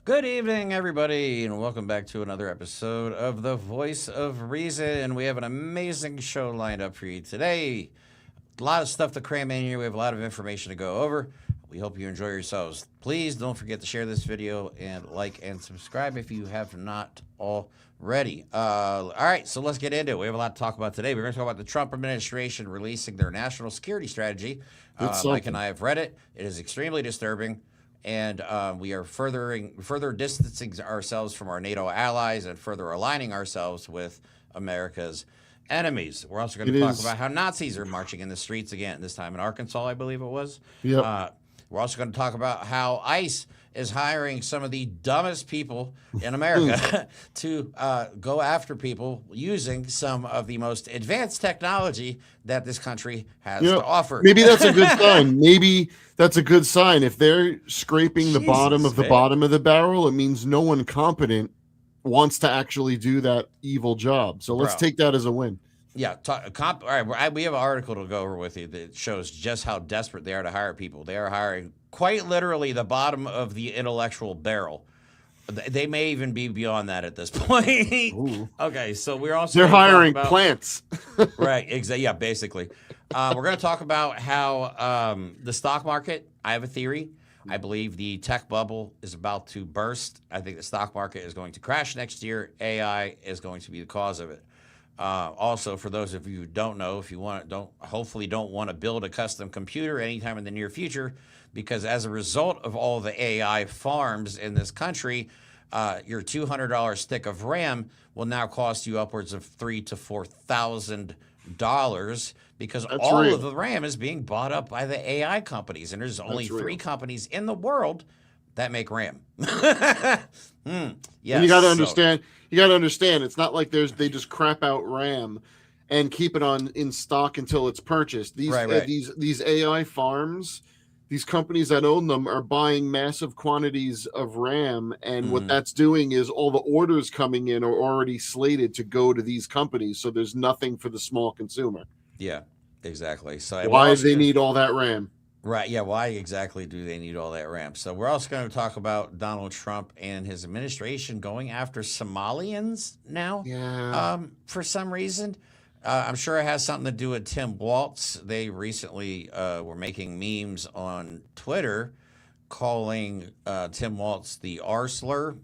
Good evening, everybody, and welcome back to another episode of The Voice of Reason. We have an amazing show lined up for you today. A lot of stuff to cram in here. We have a lot of information to go over. We hope you enjoy yourselves. Please don't forget to share this video and like and subscribe if you have not already. All right, so let's get into it. We have a lot to talk about today. We're going to talk about the Trump administration releasing their national security strategy. Mike and I have read it. It is extremely disturbing. And we are further distancing ourselves from our NATO allies and further aligning ourselves with America's enemies. We're also going to talk about how Nazis are marching in the streets again, this time in Arkansas, I believe it was. Yep. We're also going to talk about how ICE is hiring some of the dumbest people in America to go after people using some of the most advanced technology that this country has to offer. Maybe that's a good sign. Maybe that's a good sign. If they're scraping the bottom of the barrel, it means no one competent wants to actually do that evil job. So let's take that as a win. Yeah. All right. We have an article to go over with you that shows just how desperate they are to hire people. They are hiring quite literally the bottom of the intellectual barrel. They may even be beyond that at this point. Okay. So we're also hiring plants. Right. Exactly. Yeah. Basically, we're going to talk about how the stock market. I have a theory. I believe the tech bubble is about to burst. I think the stock market is going to crash next year. AI is going to be the cause of it. Also, for those of you who don't know, if you hopefully don't want to build a custom computer anytime in the near future, because as a result of all the AI farms in this country, your $200 stick of RAM will now cost you upwards of $3,000 to $4,000 because all of the RAM is being bought up by the AI companies, and there's only 3 companies in the world that make RAM. Yes, and you got to understand. You got to understand, it's not like they just crap out RAM and keep it in stock until it's purchased. These AI farms, these companies that own them are buying massive quantities of RAM, and what that's doing is all the orders coming in are already slated to go to these companies, so there's nothing for the small consumer. Yeah, exactly. So why do they need all that RAM? Right, yeah, why exactly do they need all that RAM? So we're also going to talk about Donald Trump and his administration going after Somalians now for some reason. I'm sure it has something to do with Tim Walz. They recently were making memes on Twitter calling Tim Walz the R slur.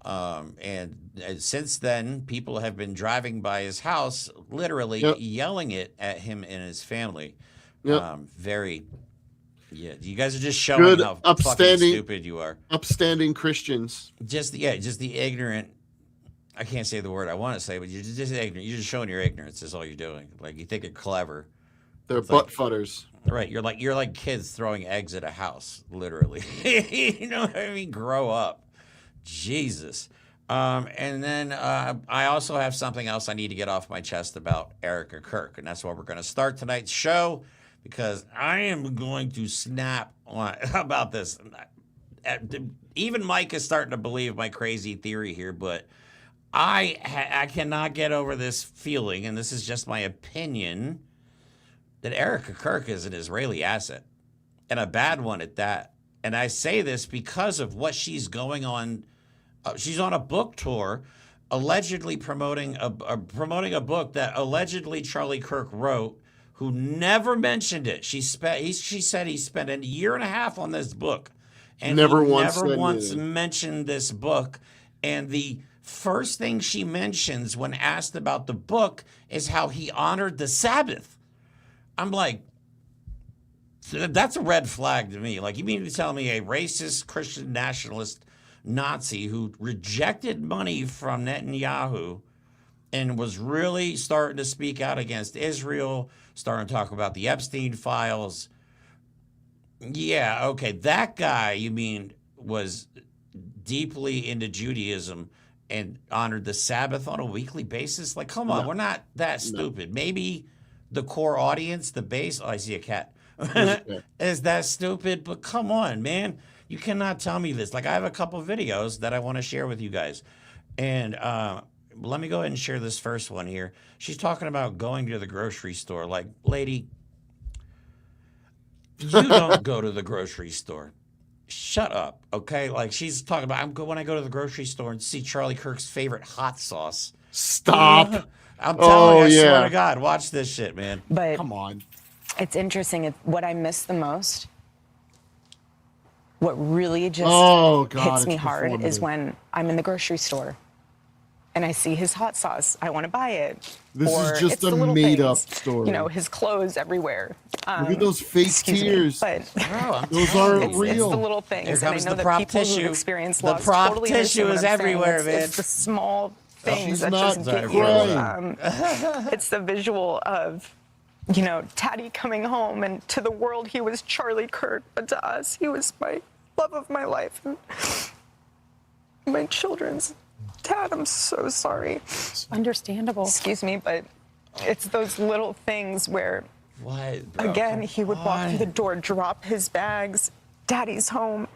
And since then, people have been driving by his house, literally yelling it at him and his family. You guys are just showing how fucking stupid you are. Upstanding Christians. Just the ignorant. I can't say the word I want to say, but you're just ignorant. You're just showing your ignorance. Is all you're doing. Like you think you're clever. They're butt fudders. Right. You're like kids throwing eggs at a house, literally. You know what I mean? Grow up. Jesus. And then I also have something else I need to get off my chest about Erica Kirk, and that's why we're going to start tonight's show, because I am going to snap about this. Even Mike is starting to believe my crazy theory here, but I cannot get over this feeling, and this is just my opinion, that Erica Kirk is an Israeli asset, and a bad one at that. And I say this because of what she's going on. She's on a book tour allegedly promoting a book that allegedly Charlie Kirk wrote, who never mentioned it. She said he spent a year and a half on this book, and never he once never once mentioned this book. And the first thing she mentions when asked about the book is how he honored the Sabbath. I'm like, that's a red flag to me. Like, you mean to tell me a racist Christian nationalist Nazi who rejected money from Netanyahu and was really starting to speak out against Israel, starting to talk about the Epstein files. Yeah, okay, that guy, you mean, was deeply into Judaism and honored the Sabbath on a weekly basis? Like, come on, we're not that stupid. Maybe the core audience, the base, I see a cat, is that stupid, but come on, man. You cannot tell me this. Like, I have a couple videos that I want to share with you guys. And let me go ahead and share this first one here. She's talking about going to the grocery store. Like, lady, you don't go to the grocery store. Shut up, okay? Like, she's talking about, when I go to the grocery store and see Charlie Kirk's favorite hot sauce. Stop. I'm telling you, I swear to God, watch this shit, man. But come on. It's interesting. What I miss the most, what really just hits me hard, is when I'm in the grocery store and I see his hot sauce. I want to buy it. This or is just a made-up story. You know, his clothes everywhere. Look at those fake tears. But those aren't real. It's the little things. Here comes and I know the prop that people tissue. who've experienced The loss prop totally tissue is everywhere, man. It's the small things that not just get crying. you. It's the visual of, you know, Daddy coming home, and to the world he was Charlie Kirk, but to us he was my love of my life and my children's dad. I'm so sorry. Understandable. Excuse me, but it's those little things where, again, he would walk through the door, drop his bags, Daddy's home,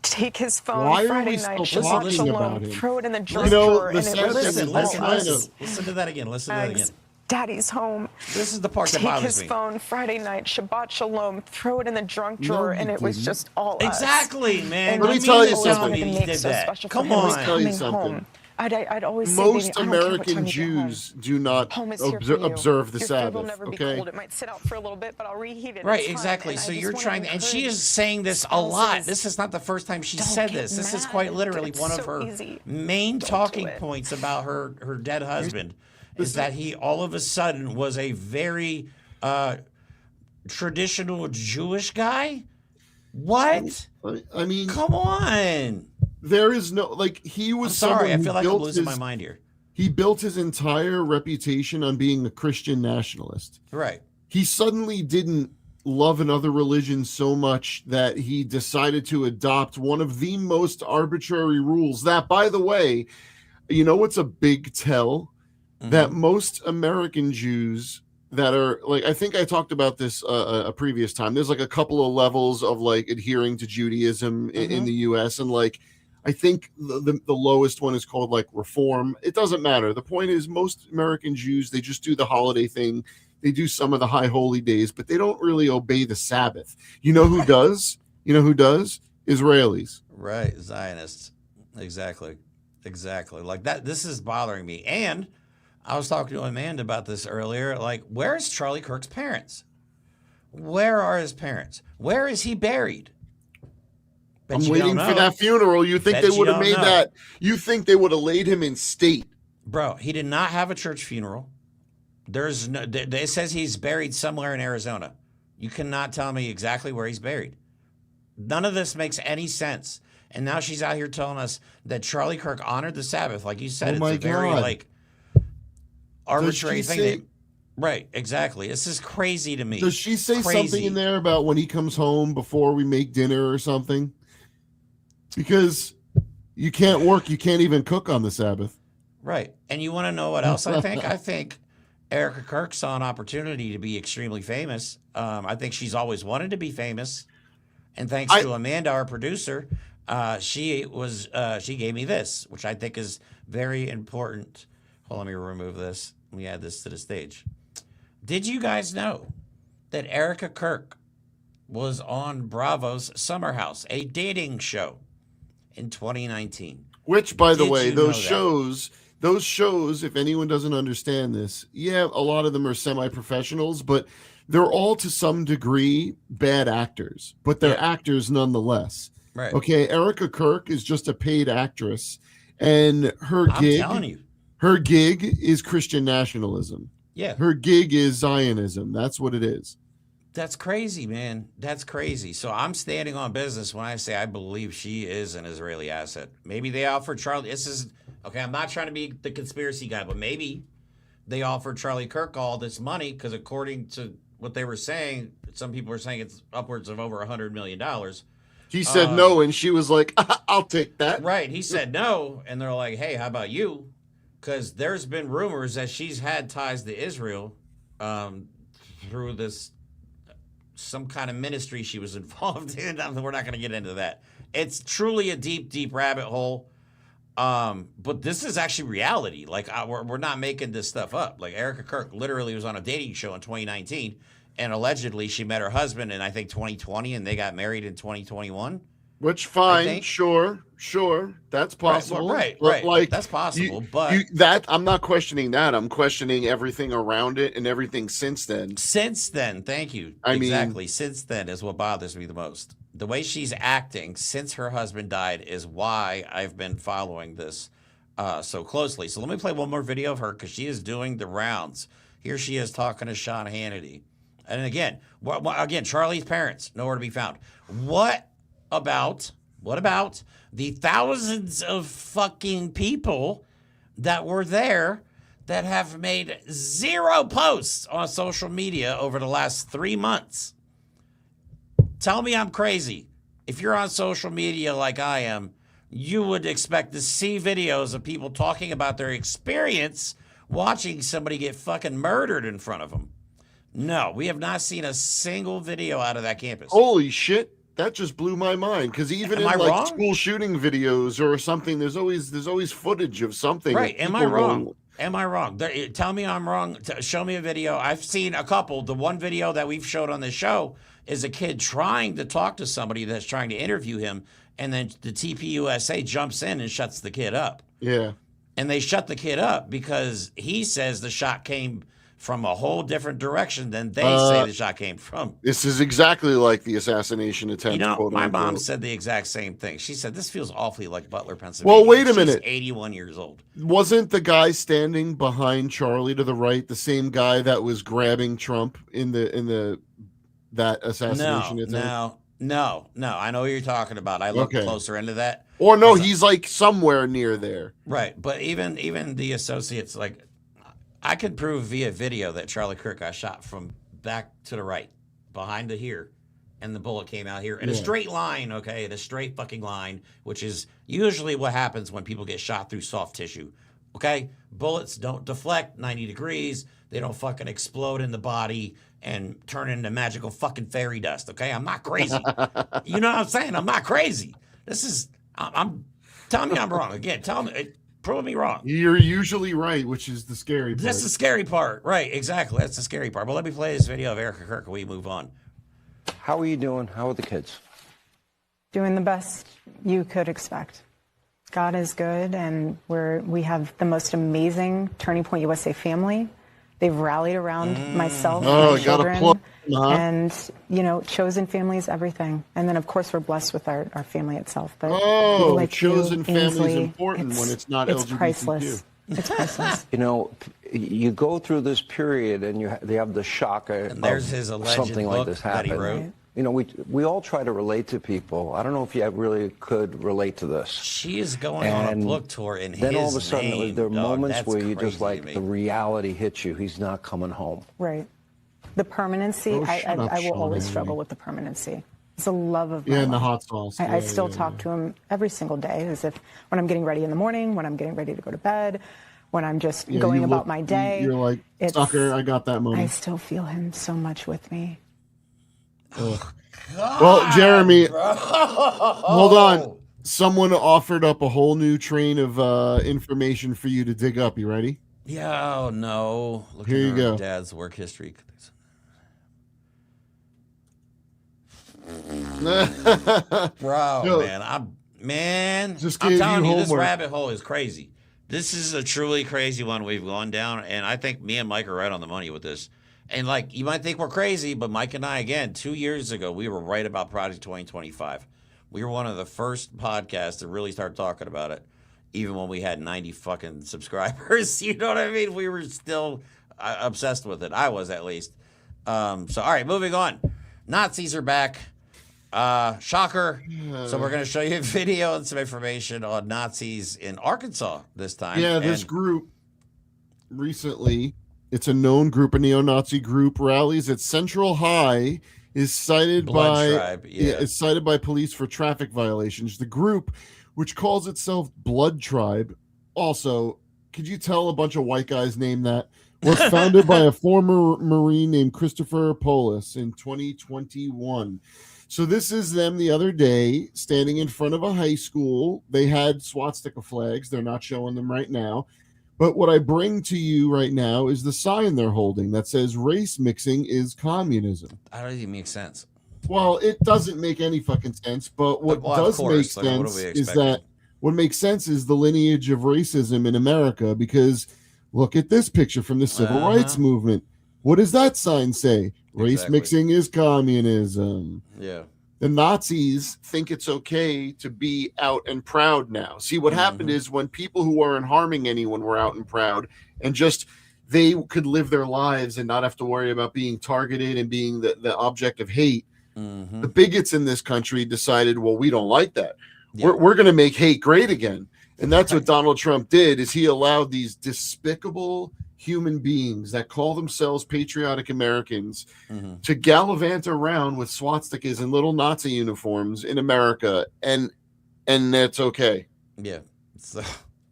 take his phone Friday night, Shabbat Shalom, throw it in the junk drawer, and it was listen to that again. Listen to that again. Daddy's home. This is the part that bothers me. Take his phone Friday night, Shabbat Shalom, throw it in the junk drawer, and it was just all us. Exactly, man. Let me tell you something. He did that. Come on. Let me tell you something. I'd always most say, American Jews do not observe the Sabbath. Food will never be cold. It might sit out for a little bit, but I'll reheat it. Right, exactly. So you're trying, and she is saying this a lot. This is not the first time she said this. This is quite literally one of her main talking points about her dead husband. Is that he all of a sudden was a very traditional Jewish guy? What? I mean, come on. There is no, like, he was. I'm sorry, I feel like I'm losing my mind here. He built his entire reputation on being a Christian nationalist. Right. He suddenly didn't love another religion so much that he decided to adopt one of the most arbitrary rules. That, by the way, you know what's a big tell? That most American Jews that are, like, I think I talked about this a previous time. There's like a couple of levels of like adhering to Judaism in the U.S. and like I think the lowest one is called like Reform. It doesn't matter. The point is most American Jews, they just do the holiday thing. They do some of the high holy days, but they don't really obey the Sabbath. You know who does? You know who does? Israelis. Right, Zionists. Exactly. Like that. This is bothering me. And I was talking to Amanda about this earlier. Like, where's Charlie Kirk's parents? Where are his parents? Where is he buried? I'm waiting for that funeral. You think they would have made that? You think they would have laid him in state? Bro, he did not have a church funeral. There's no. It says he's buried somewhere in Arizona. You cannot tell me exactly where he's buried. None of this makes any sense. And now she's out here telling us that Charlie Kirk honored the Sabbath, like you said. It's a very like arbitrary thing. Right, exactly. This is crazy to me. Does she say something in there about when he comes home before we make dinner or something? Because you can't work, you can't even cook on the Sabbath. Right. And you want to know what else I think? I think Erica Kirk saw an opportunity to be extremely famous. I think she's always wanted to be famous. And thanks to Amanda, our producer, she gave me this, which I think is very important. Hold on, let me remove this. Let me add this to the stage. Did you guys know that Erica Kirk was on Bravo's Summer House, a dating show, in 2019? Which, by the way, those shows, those shows, if anyone doesn't understand this, yeah, a lot of them are semi-professionals, but they're all to some degree bad actors, but they're actors nonetheless. Right. Okay, Erica Kirk is just a paid actress, and her gig is Christian nationalism. Yeah. Her gig is Zionism. That's what it is. That's crazy, man. That's crazy. So I'm standing on business when I say I believe she is an Israeli asset. Maybe they offered Charlie. This is okay. I'm not trying to be the conspiracy guy, but maybe they offered Charlie Kirk all this money because, according to what they were saying, some people were saying it's upwards of over $100 million. He said no, and she was like, "I'll take that." Right. He said no, and they're like, "Hey, how about you?" Because there's been rumors that she's had ties to Israel through this. Some kind of ministry she was involved in. We're not going to get into that. It's truly a deep, deep rabbit hole. But this is actually reality. Like, we're not making this stuff up. Like, Erica Kirk literally was on a dating show in 2019, and allegedly she met her husband in, I think, 2020, and they got married in 2021. Which, fine, sure, that's possible. Right. Like, that's possible, but that I'm not questioning that. I'm questioning everything around it and everything since then. Since then, thank you. Exactly. Since then is what bothers me the most. The way she's acting since her husband died is why I've been following this so closely. So let me play one more video of her because she is doing the rounds. Here she is talking to Sean Hannity. And again, Charlie's parents, nowhere to be found. What about the thousands of fucking people that were there that have made 0 posts on social media over the last 3 months? Tell me I'm crazy. If you're on social media like I am, you would expect to see videos of people talking about their experience watching somebody get fucking murdered in front of them. No, we have not seen a single video out of that campus. Holy shit. That just blew my mind, because even in like school shooting videos or something, there's always footage of something. Right? Am I wrong? Am I wrong? Tell me I'm wrong. Show me a video. I've seen a couple. The one video that we've showed on this show is a kid trying to talk to somebody that's trying to interview him, and then the TPUSA jumps in and shuts the kid up. Yeah. And they shut the kid up because he says the shot came from a whole different direction than they say the shot came from. This is exactly like the assassination attempt. You know, my mom said the exact same thing. She said, this feels awfully like Butler, Pennsylvania. Well, wait a minute. She's 81 years old. Wasn't the guy standing behind Charlie to the right the same guy that was grabbing Trump in that assassination attempt? No. I know what you're talking about. I looked closer into that. Or no, he's like somewhere near there. Right. But even the associates, like, I could prove via video that Charlie Kirk got shot from back to the right, behind the here, and the bullet came out here in a straight line, okay, in a straight fucking line, which is usually what happens when people get shot through soft tissue, okay? Bullets don't deflect 90 degrees. They don't fucking explode in the body and turn into magical fucking fairy dust, okay? I'm not crazy. You know what I'm saying? I'm not crazy. I'm telling me I'm wrong. Again, tell me. Prove me wrong. You're usually right, which is the scary part. That's the scary part. Right, exactly. That's the scary part. But let me play this video of Erica Kirk and we move on. How are you doing? How are the kids? Doing the best you could expect. God is good, and we have the most amazing Turning Point USA family. They've rallied around myself and my children. And, chosen family is everything. And then, of course, we're blessed with our family itself. But like chosen family is important when it's not LGBTQ. It's priceless. It's priceless. You go through this period and they have the shock and there's his alleged something book like this happen. That he wrote. We all try to relate to people. I don't know if you really could relate to this. She is going on a book tour in his name. Then all of a sudden, there are moments where you just like the reality hits you. He's not coming home. Right. The permanency, I will always struggle with the permanency. It's the love of my life. And the hot sauce. I still talk to him every single day, as if when I'm getting ready in the morning, when I'm getting ready to go to bed, when I'm just going about my day. You're like, sucker, I got that moment. I still feel him so much with me. God, well, Jeremy, hold on. Someone offered up a whole new train of information for you to dig up. You ready? Yeah, oh no. Look Here you go. Dad's work history. Bro, man, I'm telling you, this rabbit hole is crazy. This is a truly crazy one we've gone down, and I think me and Mike are right on the money with this. And like, you might think we're crazy, but Mike and I, again, 2 years ago, we were right about Project 2025. We were one of the first podcasts to really start talking about it, even when we had 90 fucking subscribers. You know what I mean? We were still obsessed with it. I was, at least. All right, moving on. Nazis are back. Shocker. So we're going to show you a video and some information on Nazis in Arkansas this time. Yeah, this group recently, it's a known group, a neo-Nazi group, rallies at Central High, is cited is cited by police for traffic violations. The group, which calls itself Blood Tribe, also, could you tell a bunch of white guys name that? Was founded by a former Marine named Christopher Polis in 2021. So this is them the other day standing in front of a high school. They had swastika flags. They're not showing them right now. But what I bring to you right now is the sign they're holding that says race mixing is communism. I don't even make sense. Well, it doesn't make any fucking sense. But what does make sense is that what makes sense is the lineage of racism in America, because look at this picture from the civil rights movement. What does that sign say? Race mixing is communism. Yeah. The Nazis think it's okay to be out and proud now. See, what happened is when people who weren't harming anyone were out and proud, and just they could live their lives and not have to worry about being targeted and being the object of hate. The bigots in this country decided, well, we don't like that. Yeah. We're going to make hate great again. And that's what Donald Trump did, is he allowed these despicable human beings that call themselves patriotic Americans to gallivant around with swastikas and little Nazi uniforms in America, and that's okay. Yeah, so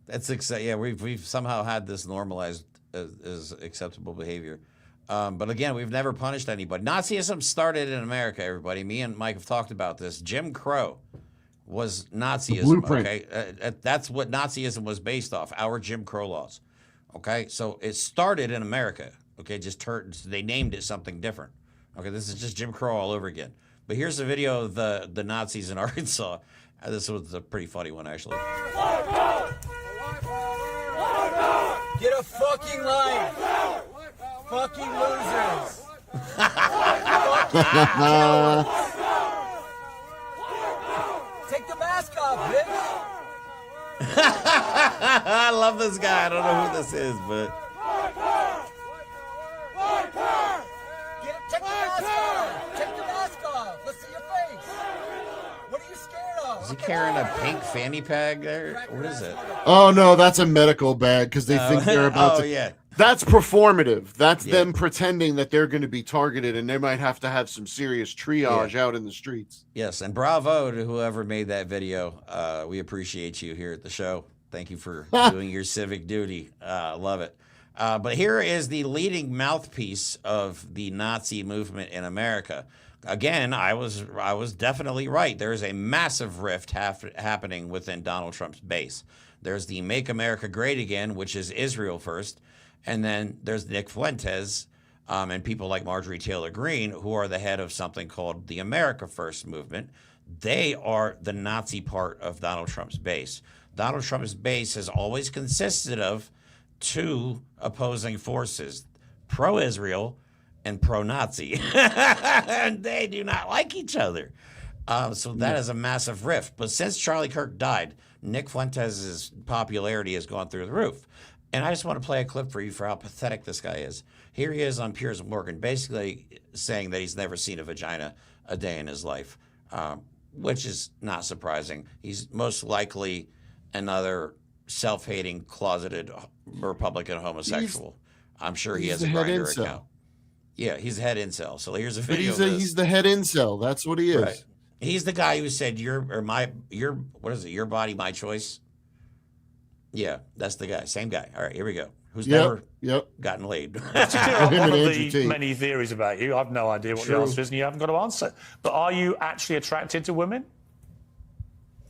that's exciting. Yeah, we've somehow had this normalized as acceptable behavior. But again, we've never punished anybody. Nazism started in America, everybody. Me and Mike have talked about this. Jim Crow was Nazism. Okay, that's what Nazism was based off. Our Jim Crow laws. Okay, so it started in America. Okay, they named it something different. Okay, this is just Jim Crow all over again. But here's a video of the Nazis in Arkansas. This was a pretty funny one, actually. Get a fucking life, fucking losers. Take the mask off, bitch. I love this guy. I don't know who this is, but Take the mask off. Take the mask off. Let's see your face. What are you scared of? Is he carrying a pink fanny pack there? What is it? Oh no, that's a medical bag because they think they're about to. Yeah. That's performative. That's them pretending that they're going to be targeted, and they might have to have some serious triage out in the streets. Yes, and bravo to whoever made that video. We appreciate you here at the show. Thank you for doing your civic duty. Love it. But here is the leading mouthpiece of the Nazi movement in America. Again, I was definitely right. There is a massive rift happening within Donald Trump's base. There's the Make America Great Again, which is Israel first. And then there's Nick Fuentes and people like Marjorie Taylor Greene, who are the head of something called the America First movement. They are the Nazi part of Donald Trump's base. Donald Trump's base has always consisted of two opposing forces, pro-Israel and pro-Nazi. And they do not like each other. So that is a massive rift. But since Charlie Kirk died, Nick Fuentes' popularity has gone through the roof. And I just want to play a clip for you for how pathetic this guy is. Here he is on Piers Morgan, basically saying that he's never seen a vagina a day in his life, which is not surprising. He's most likely another self-hating, closeted Republican homosexual. I'm sure he has a Grindr account. Yeah, he's a head incel. So here's a video. He's the head incel. That's what he is. Right. He's the guy who said, your body, my choice. Yeah, that's the guy. Same guy. All right, here we go. Who's never gotten laid. That's one of the many theories about you. I've no idea what the answer is, and you haven't got to answer. But are you actually attracted to women?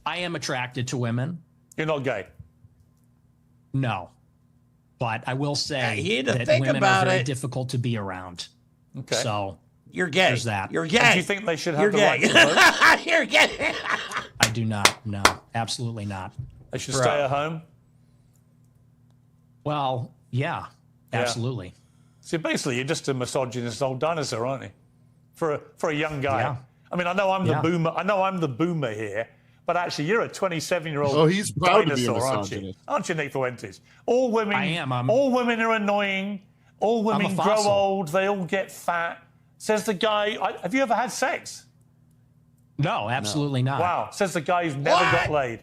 I am attracted to women. You're not gay? No. But I will say that women are very difficult to be around. Okay. So you're gay. There's that. You're gay. And do you think they should have the right to vote? You're gay. I do not. No, absolutely not. They should stay at home? Well, yeah, absolutely. Yeah. So basically, you're just a misogynist old dinosaur, aren't you? For a young guy. Yeah. I mean, I know I'm the boomer. I know I'm the boomer here, but actually, you're a 27-year-old. Oh, he's proud dinosaur, to be a aren't you? Aren't you, Nick Fuentes? All women. I am. All women are annoying. All women grow old. They all get fat. Says the guy. Have you ever had sex? No, absolutely not. Wow. Says the guy who's never got laid.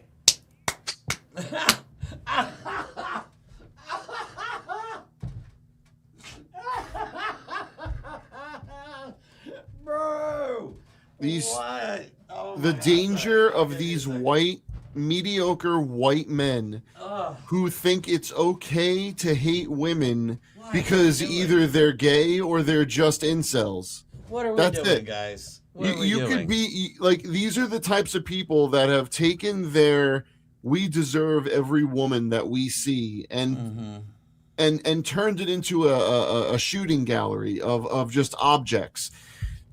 Bro, the danger of these mediocre white men who think it's okay to hate women because either they're gay or they're just incels. What are we doing, guys? You could be like, these are the types of people that have taken their "we deserve every woman that we see" and turned it into a shooting gallery of just objects.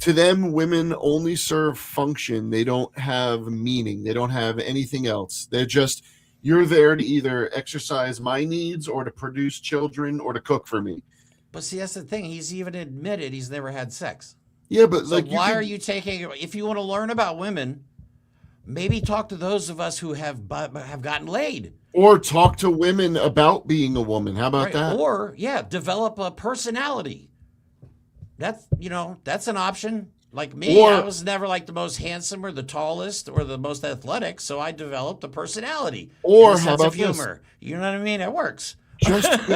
To them, women only serve function. They don't have meaning. They don't have anything else. They're just, you're there to either exercise my needs or to produce children or to cook for me. But see, that's the thing. He's even admitted he's never had sex. Yeah, but so like, why are you taking? If you want to learn about women, maybe talk to those of us who have gotten laid, or talk to women about being a woman. How about that? Or develop a personality. That's that's an option. Like me, I was never like the most handsome or the tallest or the most athletic, so I developed a personality or and a how sense about of humor. This? You know what I mean? It works.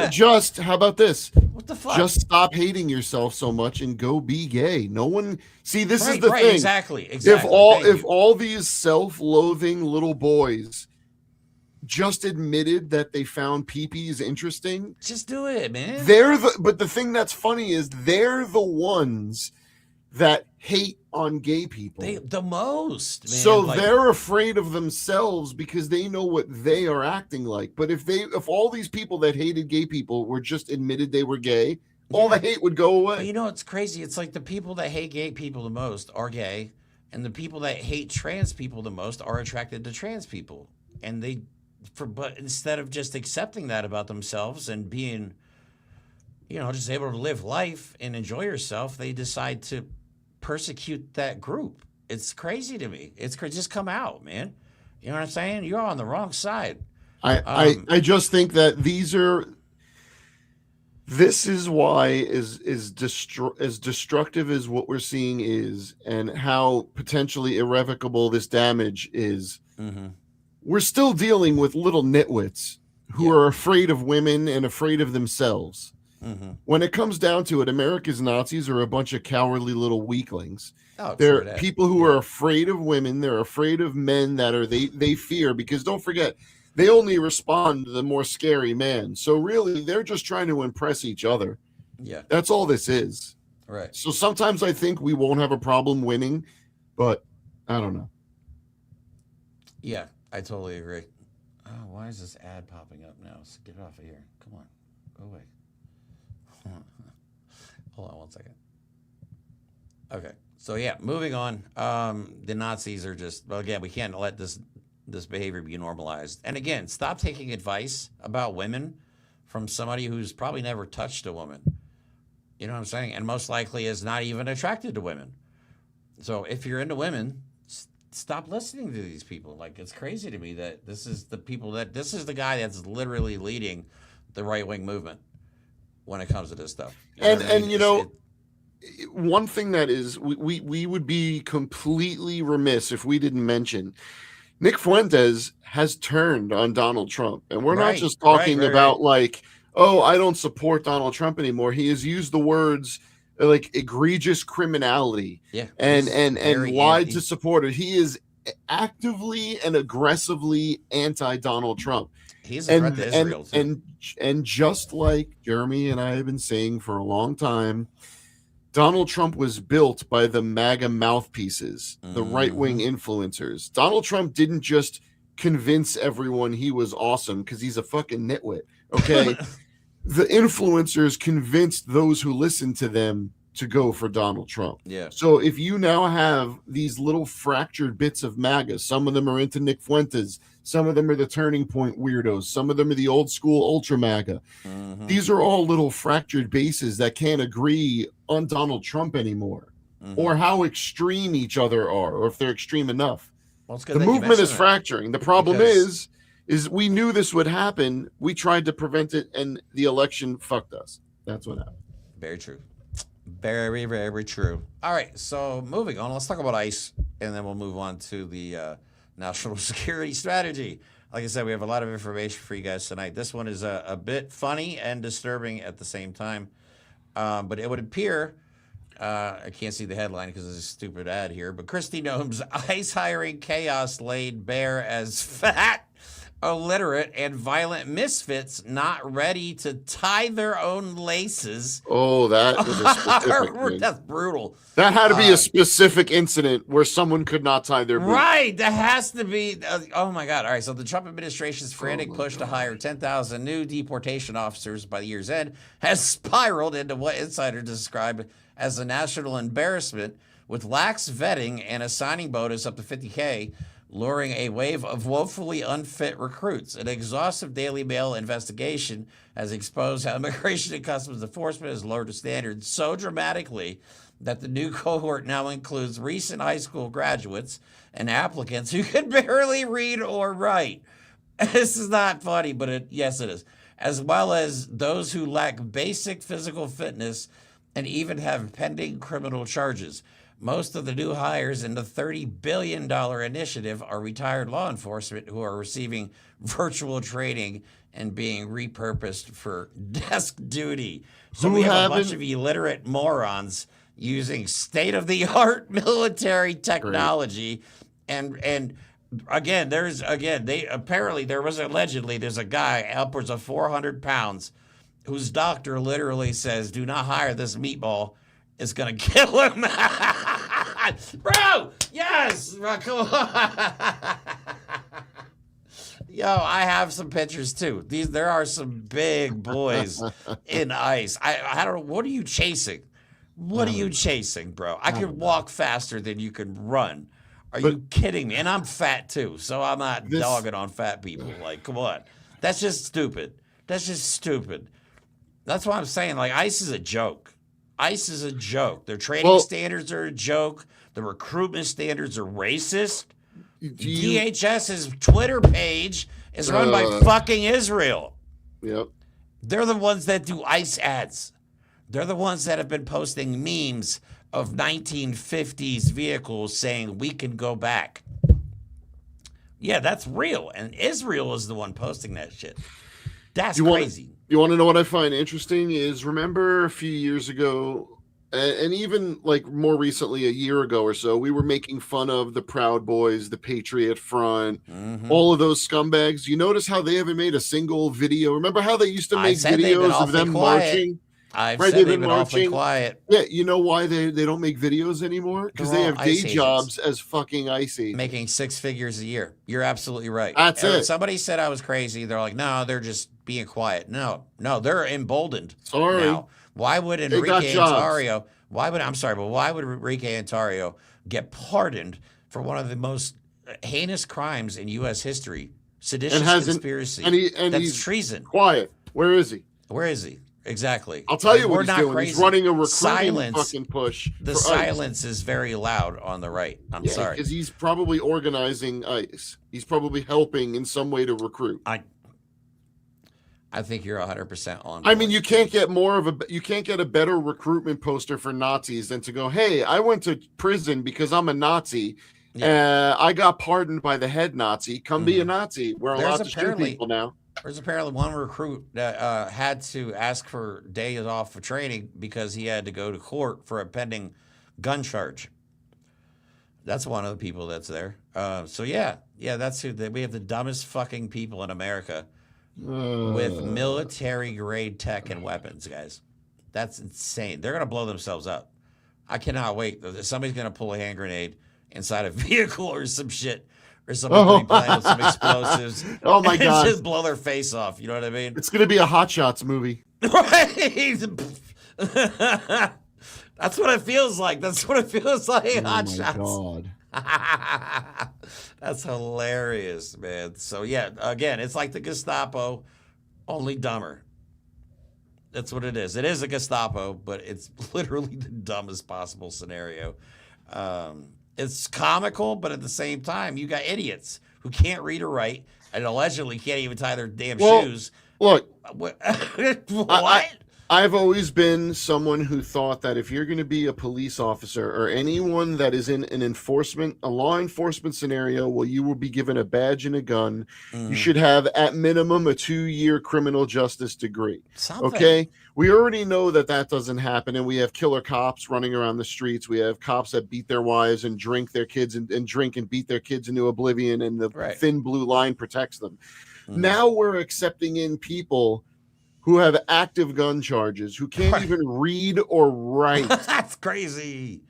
Just how about this? What the fuck? Just stop hating yourself so much and go be gay. No one see this is the thing. Exactly. If all these self-loathing little boys just admitted that they found pee-pees interesting, just do it, man. But the thing that's funny is they're the ones that hate on gay people the most, man. So they're afraid of themselves because they know what they are acting like. But if all these people that hated gay people were just admitted they were gay, all the hate would go away. But you know, it's crazy. It's like the people that hate gay people the most are gay, and the people that hate trans people the most are attracted to trans people. And but instead of just accepting that about themselves and being, just able to live life and enjoy yourself, they decide to persecute that group. It's crazy to me. It's just come out, man. You know what I'm saying? You're on the wrong side. I just think that this is why as destructive as what we're seeing is, and how potentially irrevocable this damage is. Mm-hmm. We're still dealing with little nitwits who are afraid of women and afraid of themselves. Mm-hmm. When it comes down to it, America's Nazis are a bunch of cowardly little weaklings. Oh, they're people who are afraid of women. They're afraid of men that they fear, because don't forget, they only respond to the more scary man. So really, they're just trying to impress each other. Yeah. That's all this is. Right. So sometimes I think we won't have a problem winning, but I don't know. Yeah, I totally agree. Oh, why is this ad popping up now? So get off of here. Come on. Go away. Hold on 1 second. Okay. So yeah, moving on. The Nazis are just, well, again, we can't let this behavior be normalized. And again, stop taking advice about women from somebody who's probably never touched a woman. You know what I'm saying? And most likely is not even attracted to women. So if you're into women, stop listening to these people. Like, it's crazy to me that this is the guy that's literally leading the right-wing movement when it comes to this stuff. One thing that is, we would be completely remiss if we didn't mention, Nick Fuentes has turned on Donald Trump. And we're not just talking about like, oh, I don't support Donald Trump anymore. He has used the words like egregious criminality and lied to support it. He is actively and aggressively anti-Donald Trump. He's a threat to Israel too. And just like Jeremy and I have been saying for a long time, Donald Trump was built by the MAGA mouthpieces, the right-wing influencers. Donald Trump didn't just convince everyone he was awesome because he's a fucking nitwit, okay? The influencers convinced those who listened to them to go for Donald Trump. Yeah. So if you now have these little fractured bits of MAGA, some of them are into Nick Fuentes, Some of them are the Turning Point weirdos. Some of them are the old school ultra MAGA. Mm-hmm. These are all little fractured bases that can't agree on Donald Trump anymore, or how extreme each other are, or if they're extreme enough. Well, the movement is fracturing. The problem is we knew this would happen. We tried to prevent it, and the election fucked us. That's what happened. Very true. Very, very true. All right, so moving on. Let's talk about ICE, and then we'll move on to the national security strategy. Like I said, we have a lot of information for you guys tonight. This one is a bit funny and disturbing at the same time. But it would appear, I can't see the headline because there's a stupid ad here, but Kristi Noem's ICE hiring chaos laid bare as fat, illiterate, and violent misfits not ready to tie their own laces. Oh, that was a specific thing. That's brutal. That had to be a specific incident where someone could not tie their boots. Right. That has to be. Oh, my God. All right. So the Trump administration's frantic push to hire 10,000 new deportation officers by the year's end has spiraled into what insiders describe as a national embarrassment, with lax vetting and a signing bonus up to $50K, luring a wave of woefully unfit recruits. An exhaustive Daily Mail investigation has exposed how Immigration and Customs Enforcement has lowered the standards so dramatically that the new cohort now includes recent high school graduates and applicants who can barely read or write. This is not funny, but yes, it is. As well as those who lack basic physical fitness and even have pending criminal charges. Most of the new hires in the $30 billion initiative are retired law enforcement who are receiving virtual training and being repurposed for desk duty. So we have a bunch of illiterate morons using state-of-the-art military technology. And again, there's a guy upwards of 400 pounds whose doctor literally says, do not hire this meatball. It's going to kill him. Bro, yes. Bro, come on. Yo, I have some pictures too. There are some big boys in ICE. I don't know. What are you chasing? What are you chasing, bro? I can walk faster than you can run. Are you kidding me? And I'm fat too, so I'm not dogging on fat people. Like, come on. That's just stupid. That's why I'm saying, like, ICE is a joke. ICE is a joke. Their training standards are a joke. The recruitment standards are racist. DHS's Twitter page is run by fucking Israel. Yep. They're the ones that do ICE ads. They're the ones that have been posting memes of 1950s vehicles saying we can go back. Yeah, that's real. And Israel is the one posting that shit. That's crazy. You want to know what I find interesting is, remember a few years ago, and even like more recently, a year ago or so, we were making fun of the Proud Boys, the Patriot Front, all of those scumbags. You notice how they haven't made a single video? Remember how they used to make videos of them marching? I've said they've been awfully quiet. Yeah, you know why they don't make videos anymore? Because they have day jobs as fucking ICE agents. Making 6 figures a year. You're absolutely right. That's it. Somebody said I was crazy. They're like, no, they're just being quiet. No, they're emboldened. Sorry. Now, why would Enrique Antario, why would Enrique Antario get pardoned for one of the most heinous crimes in U.S. history? Seditious conspiracy. That's he's treason. Quiet. Where is he? Exactly. I'll tell you what he's doing. He's running a recruiting fucking push. The silence is very loud on the right. I'm sorry. Because he's probably organizing ICE. He's probably helping in some way to recruit. I think you're 100% on. I mean, you can't get a better recruitment poster for Nazis than to go, hey, I went to prison because I'm a Nazi. Yeah. I got pardoned by the head Nazi. Come be a Nazi. We're allowed to shoot people now. There's apparently one recruit that had to ask for days off of training because he had to go to court for a pending gun charge. That's one of the people that's there. So that's who. We have the dumbest fucking people in America with military grade tech and weapons, guys. That's insane. They're gonna blow themselves up. I cannot wait. Somebody's gonna pull a hand grenade inside a vehicle or some shit. Or somebody playing with some explosives. Oh my God. Just blow their face off. You know what I mean? It's going to be a Hot Shots movie. Right. That's what it feels like. Hot Shots. God. That's hilarious, man. So yeah, again, it's like the Gestapo, only dumber. That's what it is. It is a Gestapo, but it's literally the dumbest possible scenario. It's comical, but at the same time, you got idiots who can't read or write and allegedly can't even tie their damn shoes. Look, what? I've always been someone who thought that if you're going to be a police officer or anyone that is in a law enforcement scenario where you will be given a badge and a gun, you should have at minimum a 2-year criminal justice degree. Okay? We already know that doesn't happen, and we have killer cops running around the streets. We have cops that beat their wives and drink their kids and drink and beat their kids into oblivion, and the thin blue line protects them. Now we're accepting in people who have active gun charges, who can't even read or write. That's crazy.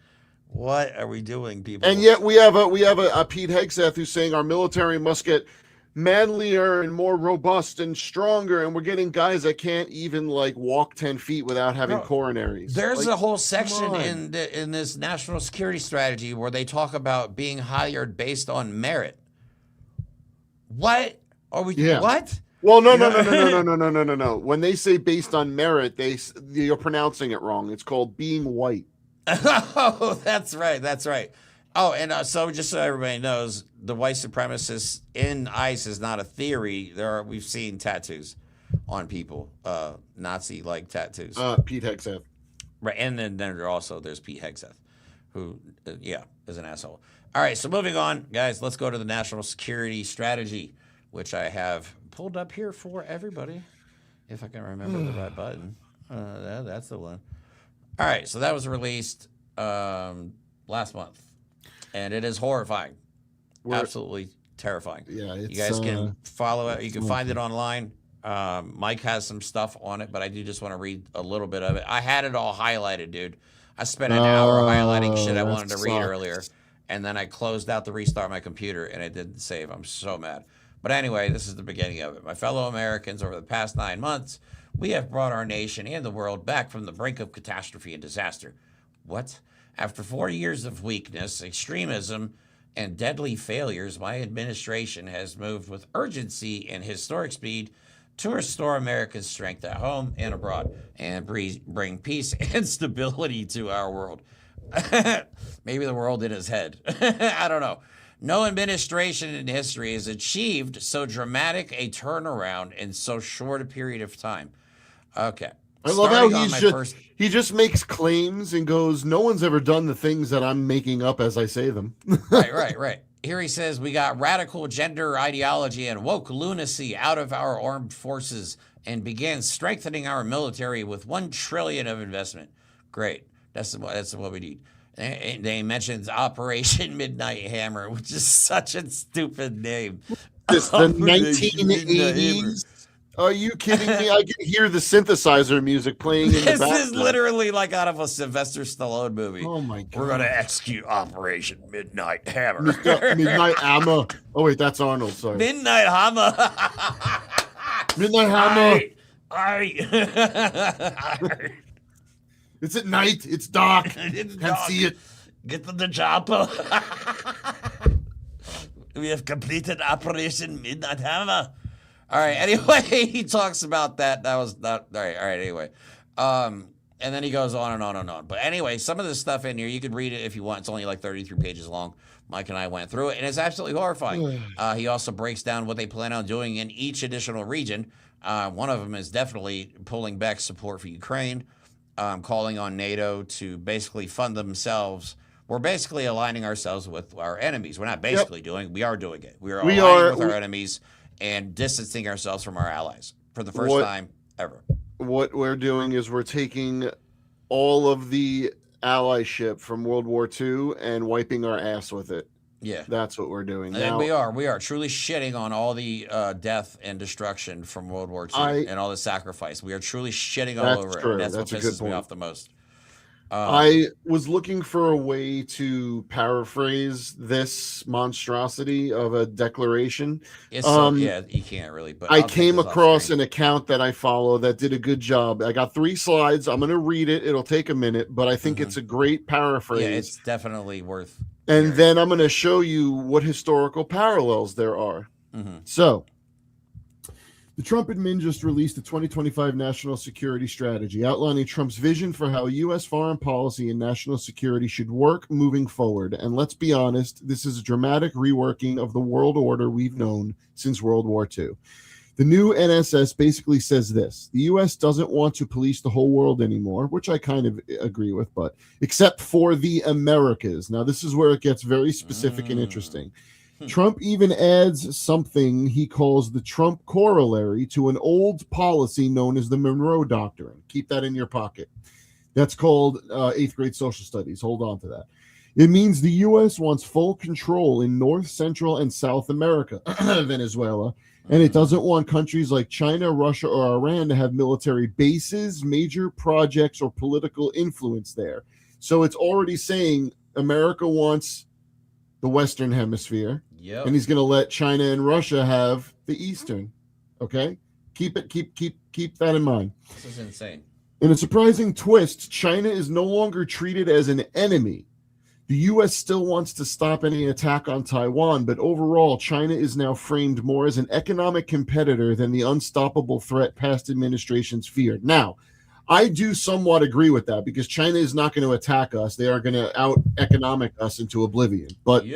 What are we doing, people? And yet we have a Pete Hegseth who's saying our military must get manlier and more robust and stronger, and we're getting guys that can't even walk 10 feet without having coronaries. There's a whole section in this national security strategy where they talk about being hired based on merit. What are we? Yeah. What? Well, no. When they say based on merit, you're pronouncing it wrong. It's called being white. Oh, that's right. Oh, and so just so everybody knows, the white supremacists in ICE is not a theory. We've seen tattoos on people, Nazi-like tattoos. Pete Hegseth. Right, and then there's Pete Hegseth, who, is an asshole. All right, so moving on, guys, let's go to the national security strategy, which I have pulled up here for everybody, if I can remember the right button. That's the one. All right, so that was released last month, and it is horrifying. Absolutely terrifying. Yeah, you guys can follow it. You can find it online. Mike has some stuff on it, but I do just want to read a little bit of it. I had it all highlighted, dude. I spent an hour highlighting shit I wanted to read earlier, and then I closed out to restart my computer, and it didn't save. I'm so mad. But anyway, this is the beginning of it. My fellow Americans, over the past 9 months, we have brought our nation and the world back from the brink of catastrophe and disaster. What? After 4 years of weakness, extremism, and deadly failures, my administration has moved with urgency and historic speed to restore America's strength at home and abroad and bring peace and stability to our world. Maybe the world in his head. I don't know. No administration in history has achieved so dramatic a turnaround in so short a period of time. Okay. I love how he just makes claims and goes, no one's ever done the things that I'm making up as I say them. Right. Here he says, we got radical gender ideology and woke lunacy out of our armed forces and began strengthening our military with $1 trillion of investment. Great. That's what we need. They mentions Operation Midnight Hammer, which is such a stupid name. It's the 1980s. Are you kidding me? I can hear the synthesizer music playing in the background. This is literally like out of a Sylvester Stallone movie. Oh my God. We're going to execute Operation Midnight Hammer. Midnight Hammer. Oh wait, that's Arnold. Sorry. Midnight Hammer. Midnight Hammer. It's at night. It's dark. Can't see it. Get to the chopper. We have completed Operation Midnight Hammer. All right. Anyway, he talks about that. That was not all right. All right. Anyway, and then he goes on and on and on. But anyway, some of this stuff in here, you can read it if you want. It's only like 33 pages long. Mike and I went through it, and it's absolutely horrifying. He also breaks down what they plan on doing in each additional region. One of them is definitely pulling back support for Ukraine. Calling on NATO to basically fund themselves. We're basically aligning ourselves with our enemies. We're not basically we are doing it. We are aligning with our enemies and distancing ourselves from our allies for the first time ever. What we're doing is we're taking all of the allyship from World War II and wiping our ass with it. Yeah. That's what we're doing. And we are truly shitting on all the death and destruction from World War II and all the sacrifice. We are truly shitting all over it. And that's what pisses me off the most. I was looking for a way to paraphrase this monstrosity of a declaration. You can't really. But I came across an account that I follow that did a good job. I got 3 slides. I'm going to read it. It'll take a minute, but I think it's a great paraphrase. Yeah, it's definitely worth And then I'm going to show you what historical parallels there are. So, the Trump admin just released the 2025 National Security Strategy, outlining Trump's vision for how U.S. foreign policy and national security should work moving forward. And let's be honest, this is a dramatic reworking of the world order we've known since World War II. The new NSS basically says this: the U.S. doesn't want to police the whole world anymore, which I kind of agree with, but except for the Americas. Now, this is where it gets very specific and interesting. Trump even adds something he calls the Trump corollary to an old policy known as the Monroe Doctrine. Keep that in your pocket. That's called 8th grade social studies. Hold on to that. It means the U.S. wants full control in North, Central, and South America, Venezuela, and it doesn't want countries like China, Russia, or Iran to have military bases, major projects, or political influence there. So it's already saying America wants the Western Hemisphere. Yep. And he's going to let China and Russia have the Eastern. Okay, keep that in mind. This is insane. In a surprising twist, China is no longer treated as an enemy. The U.S. still wants to stop any attack on Taiwan, but overall, China is now framed more as an economic competitor than the unstoppable threat past administrations feared. Now, I do somewhat agree with that, because China is not going to attack us. They are going to out-economic us into oblivion. But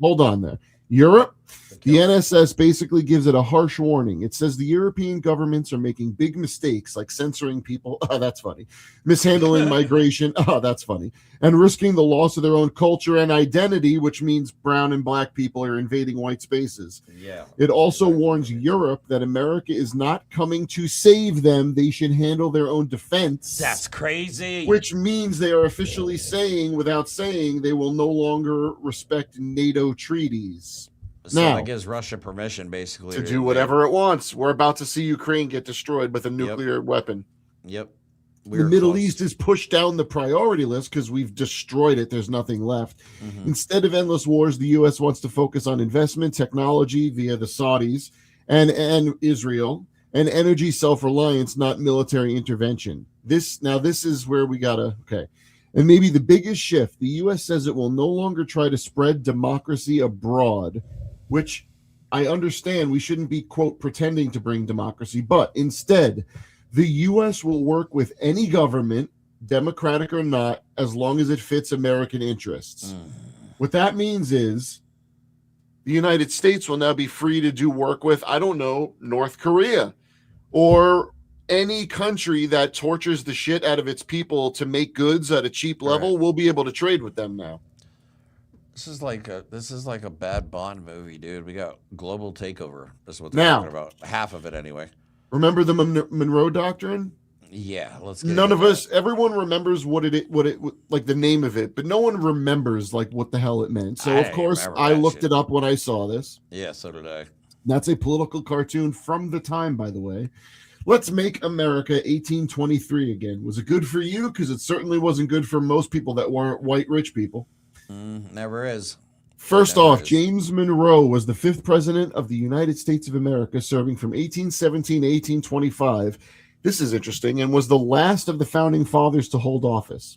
hold on there. Europe, the NSS basically gives it a harsh warning. It says the European governments are making big mistakes, like censoring people. Oh, that's funny. Mishandling migration. Oh, that's funny. And risking the loss of their own culture and identity, which means brown and black people are invading white spaces. Yeah. It also warns Europe that America is not coming to save them. They should handle their own defense. That's crazy. Which means they are officially saying, without saying, they will no longer respect NATO treaties. So now, that gives Russia permission, basically, to do whatever it wants. We're about to see Ukraine get destroyed with a nuclear weapon. Yep. The Middle East is pushed down the priority list because we've destroyed it. There's nothing left. Instead of endless wars, the U.S. wants to focus on investment, technology via the Saudis and Israel, and energy self-reliance, not military intervention. This is where we gotta, okay. And maybe the biggest shift, the U.S. says it will no longer try to spread democracy abroad, which I understand we shouldn't be, quote, pretending to bring democracy, but instead, the U.S. will work with any government, democratic or not, as long as it fits American interests. What that means is the United States will now be free to do work with, I don't know, North Korea or any country that tortures the shit out of its people to make goods at a cheap level. We'll be able to trade with them now. This is like a bad Bond movie, dude. We got global takeover. That's what they're talking about. Half of it, anyway. Remember the Monroe Doctrine? Yeah, let's get None of us, everyone remembers what it like the name of it, but no one remembers like what the hell it meant. So of course I looked it up when I saw this. Yeah, so did I. That's a political cartoon from the time, by the way. Let's make America 1823 again. Was it good for you? Because it certainly wasn't good for most people that weren't white rich people. Never is. First off, James Monroe was the 5th president of the United States of America, serving from 1817 to 1825. This is interesting, and was the last of the founding fathers to hold office.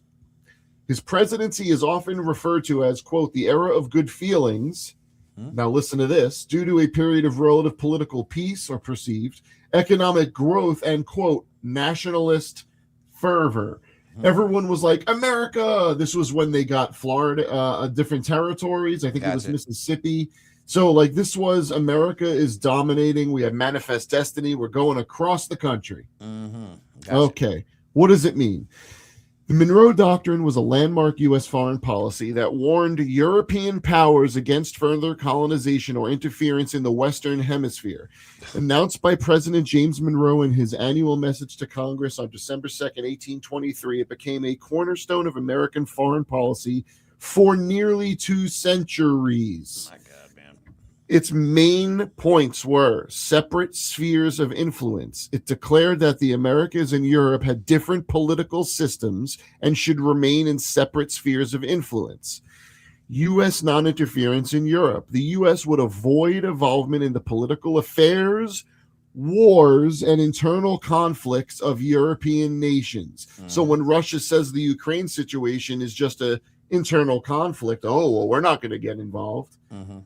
His presidency is often referred to as, quote, the era of good feelings. Now listen to this. Due to a period of relative political peace, or perceived economic growth, and, quote, nationalist fervor. Everyone was like, America. This was when they got Florida, different territories. I think it was Mississippi. So, like, this was America is dominating. We have manifest destiny. We're going across the country. Okay. What does it mean? The Monroe Doctrine was a landmark U.S. foreign policy that warned European powers against further colonization or interference in the Western Hemisphere. Announced by President James Monroe in his annual message to Congress on December 2nd, 1823, it became a cornerstone of American foreign policy for nearly 2 centuries. Oh my God, man. Its main points were separate spheres of influence. It declared that the Americas and Europe had different political systems and should remain in separate spheres of influence. U.S. non-interference in Europe. The U.S. would avoid involvement in the political affairs, wars, and internal conflicts of European nations. So when Russia says the Ukraine situation is just a internal conflict. Oh, well, we're not going to get involved. Mm-hmm.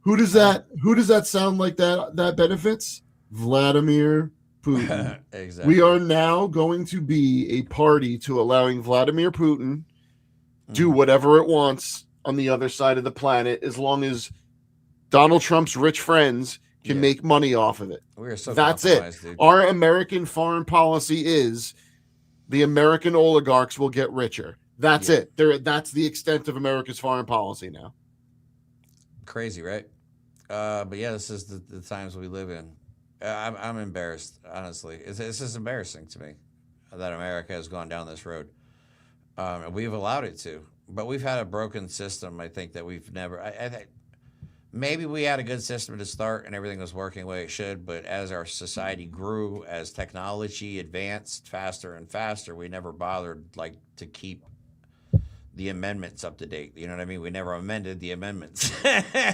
Who does that sound like that benefits? Vladimir Putin. Exactly. We are now going to be a party to allowing Vladimir Putin do whatever it wants on the other side of the planet, as long as Donald Trump's rich friends can make money off of it. That's it. Dude. Our American foreign policy is the American oligarchs will get richer. That's it. That's the extent of America's foreign policy now. Crazy, right? But yeah, this is the times we live in. I'm embarrassed, honestly. This is embarrassing to me that America has gone down this road. And we've allowed it to. But we've had a broken system, I think, that we've never... I think maybe we had a good system to start and everything was working the way it should, but as our society grew, as technology advanced faster and faster, we never bothered to keep the amendments up to date. You know what I mean? We never amended the amendments.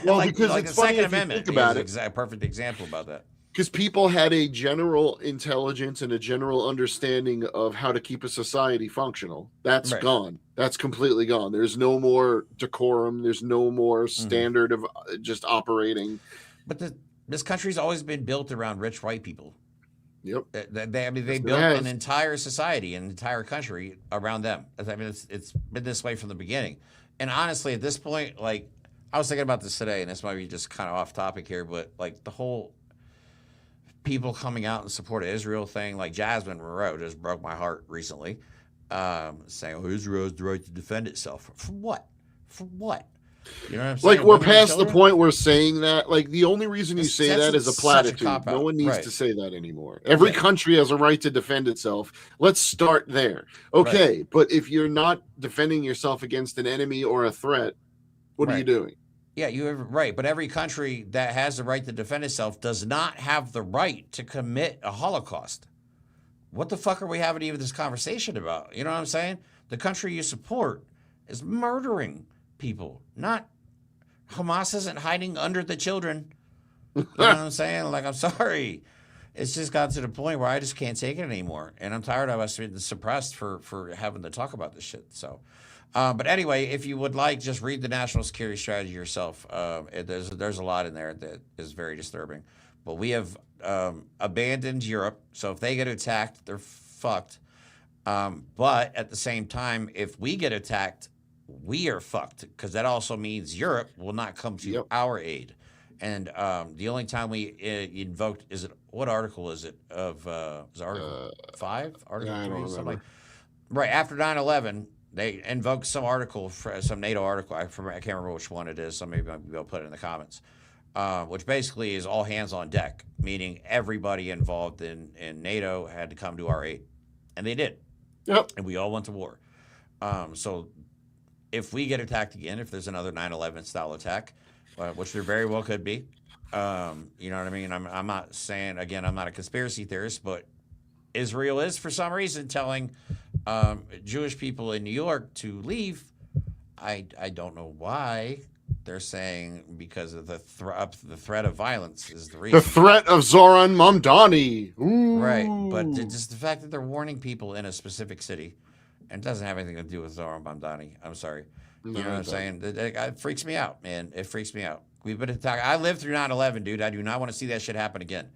Well, because it's the funny Second if Amendment you think about is a perfect example about that. Because people had a general intelligence and a general understanding of how to keep a society functional. That's gone. That's completely gone. There's no more decorum. There's no more standard of just operating. But this country's always been built around rich white people. Yep. They built an entire society, an entire country around them. I mean, it's been this way from the beginning. And honestly, at this point, I was thinking about this today, and this might be just kind of off topic here, but the whole people coming out in support of Israel thing, like Jasmine Monroe just broke my heart recently, saying, "Oh, Israel has the right to defend itself." For what? For what? You know what I'm saying? We're past the point where saying that. The only reason you say that is a platitude. No one needs to say that anymore. Every country has a right to defend itself. Let's start there. Okay, but if you're not defending yourself against an enemy or a threat, what are you doing? Yeah, you're right. But every country that has the right to defend itself does not have the right to commit a Holocaust. What the fuck are we having even this conversation about? You know what I'm saying? The country you support is murdering people. Not Hamas isn't hiding under the children. You know what I'm saying? I'm sorry. It's just got to the point where I just can't take it anymore. And I'm tired of us being suppressed for having to talk about this shit. So... but anyway, if you would like, just read the national security strategy yourself. There's a lot in there that is very disturbing. But we have abandoned Europe, so if they get attacked, they're fucked. But at the same time, if we get attacked, we are fucked, because that also means Europe will not come to our aid. And the only time we invoked, what article is it of? Is it Article 5? Article 3? Something right after 9/11. They invoked some article, some NATO article. I can't remember which one it is, so maybe I'll put it in the comments, which basically is all hands on deck, meaning everybody involved in NATO had to come to our aid. And they did. Yep. And we all went to war. So if we get attacked again, if there's another 9/11 style attack, which there very well could be, you know what I mean? I'm not saying, again, I'm not a conspiracy theorist, but Israel is, for some reason, telling Jewish people in New York to leave. I don't know why. They're saying because of the threat of violence is the reason. The threat of Zoran Mamdani. Ooh. Right, but just the fact that they're warning people in a specific city, and it doesn't have anything to do with Zoran Mamdani. I'm sorry. You know what I'm saying? It freaks me out, man. It freaks me out. We've been attacked. I lived through 9/11, dude. I do not want to see that shit happen again.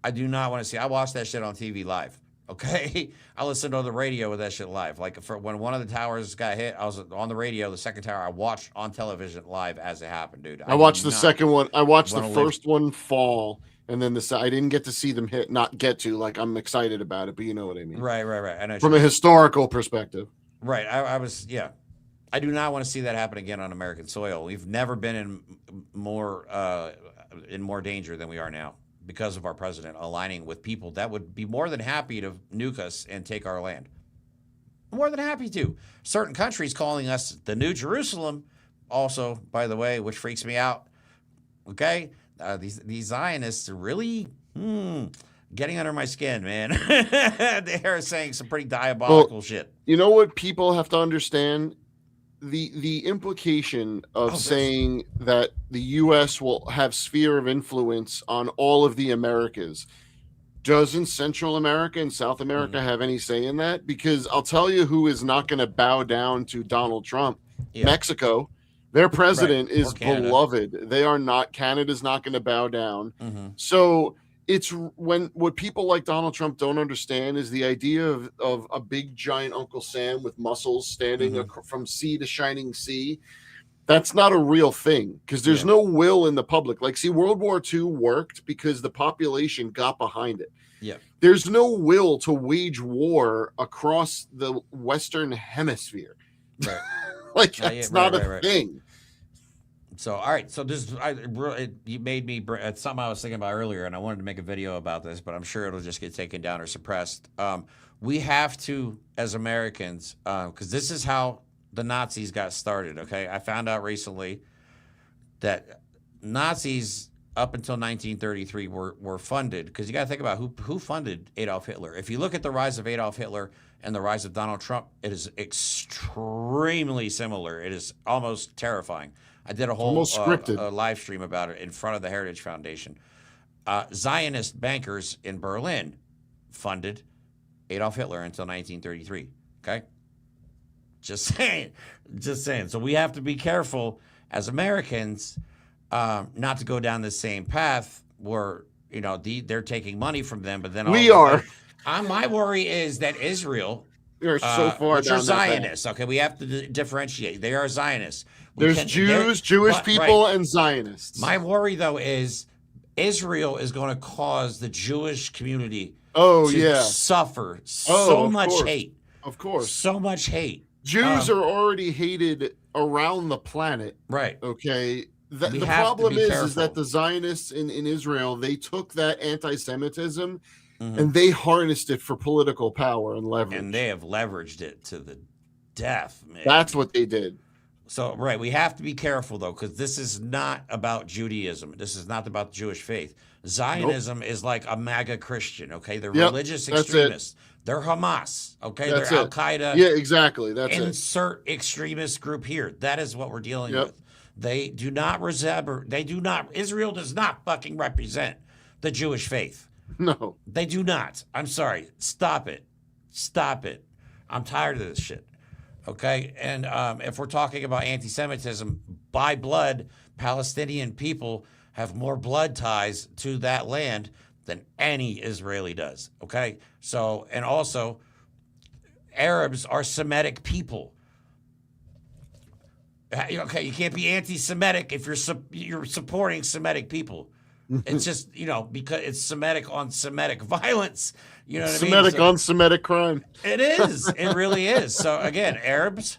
I do not want to see. I watched that shit on TV live. Okay, I listened to the radio with that shit live. When one of the towers got hit, I was on the radio. The second tower, I watched on television live as it happened, dude. I watched the second one. I watched the first one fall, and then I didn't get to see them hit. Not get to. I'm excited about it, but you know what I mean. Right. I know from a historical perspective. Right. I do not want to see that happen again on American soil. We've never been in more danger than we are now, because of our president aligning with people that would be more than happy to nuke us and take our land. More than happy to. Certain countries calling us the New Jerusalem, also, by the way, which freaks me out. Okay? These Zionists are really getting under my skin, man. They are saying some pretty diabolical shit. You know what people have to understand? The implication of saying that the U.S. will have sphere of influence on all of the Americas, doesn't Central America and South America have any say in that? Because I'll tell you who is not going to bow down to Donald Trump. Mexico. Their president is beloved. They are not. Canada's not going to bow down. So it's what people like Donald Trump don't understand is the idea of a big giant Uncle Sam with muscles standing from sea to shining sea. That's not a real thing because there's no will in the public. Like, see, World War II worked because the population got behind it. Yeah. There's no will to wage war across the Western Hemisphere. Right. Like, that's not a thing. So, all right. So this, you made me, it's something I was thinking about earlier, and I wanted to make a video about this, but I'm sure it'll just get taken down or suppressed. We have to, as Americans, because this is how the Nazis got started, okay? I found out recently that Nazis up until 1933 were funded, because you got to think about who funded Adolf Hitler. If you look at the rise of Adolf Hitler and the rise of Donald Trump, it is extremely similar. It is almost terrifying. I did a whole live stream about it in front of the Heritage Foundation. Zionist bankers in Berlin funded Adolf Hitler until 1933, okay? Just saying. So we have to be careful as Americans not to go down the same path where, you know, they're taking money from them, but then we are. My worry is that Israel, you're so far down Zionists. Okay, we have to differentiate. They are Zionists. There's Jewish people, and Zionists. My worry, though, is Israel is going to cause the Jewish community to suffer so much hate. Of course. So much hate. Jews are already hated around the planet. Right. Okay. The problem is that the Zionists in Israel, they took that anti-Semitism and they harnessed it for political power and leverage. And they have leveraged it to the death, man. That's what they did. So, right, we have to be careful, though, because this is not about Judaism. This is not about the Jewish faith. Zionism is like a MAGA Christian, okay? They're religious extremists. They're Hamas, okay? They're Al-Qaeda. Yeah, exactly. Insert extremist group here. That is what we're dealing with. They do not resemble, Israel does not fucking represent the Jewish faith. No. They do not. I'm sorry. Stop it. I'm tired of this shit. Okay, and if we're talking about anti-Semitism, by blood, Palestinian people have more blood ties to that land than any Israeli does. Okay, so, and also, Arabs are Semitic people. Okay, you can't be anti-Semitic if you're supporting Semitic people. It's just, you know, because it's Semitic on Semitic violence. You know what I mean? Semitic on Semitic crime. It is. It really is. So again, Arabs.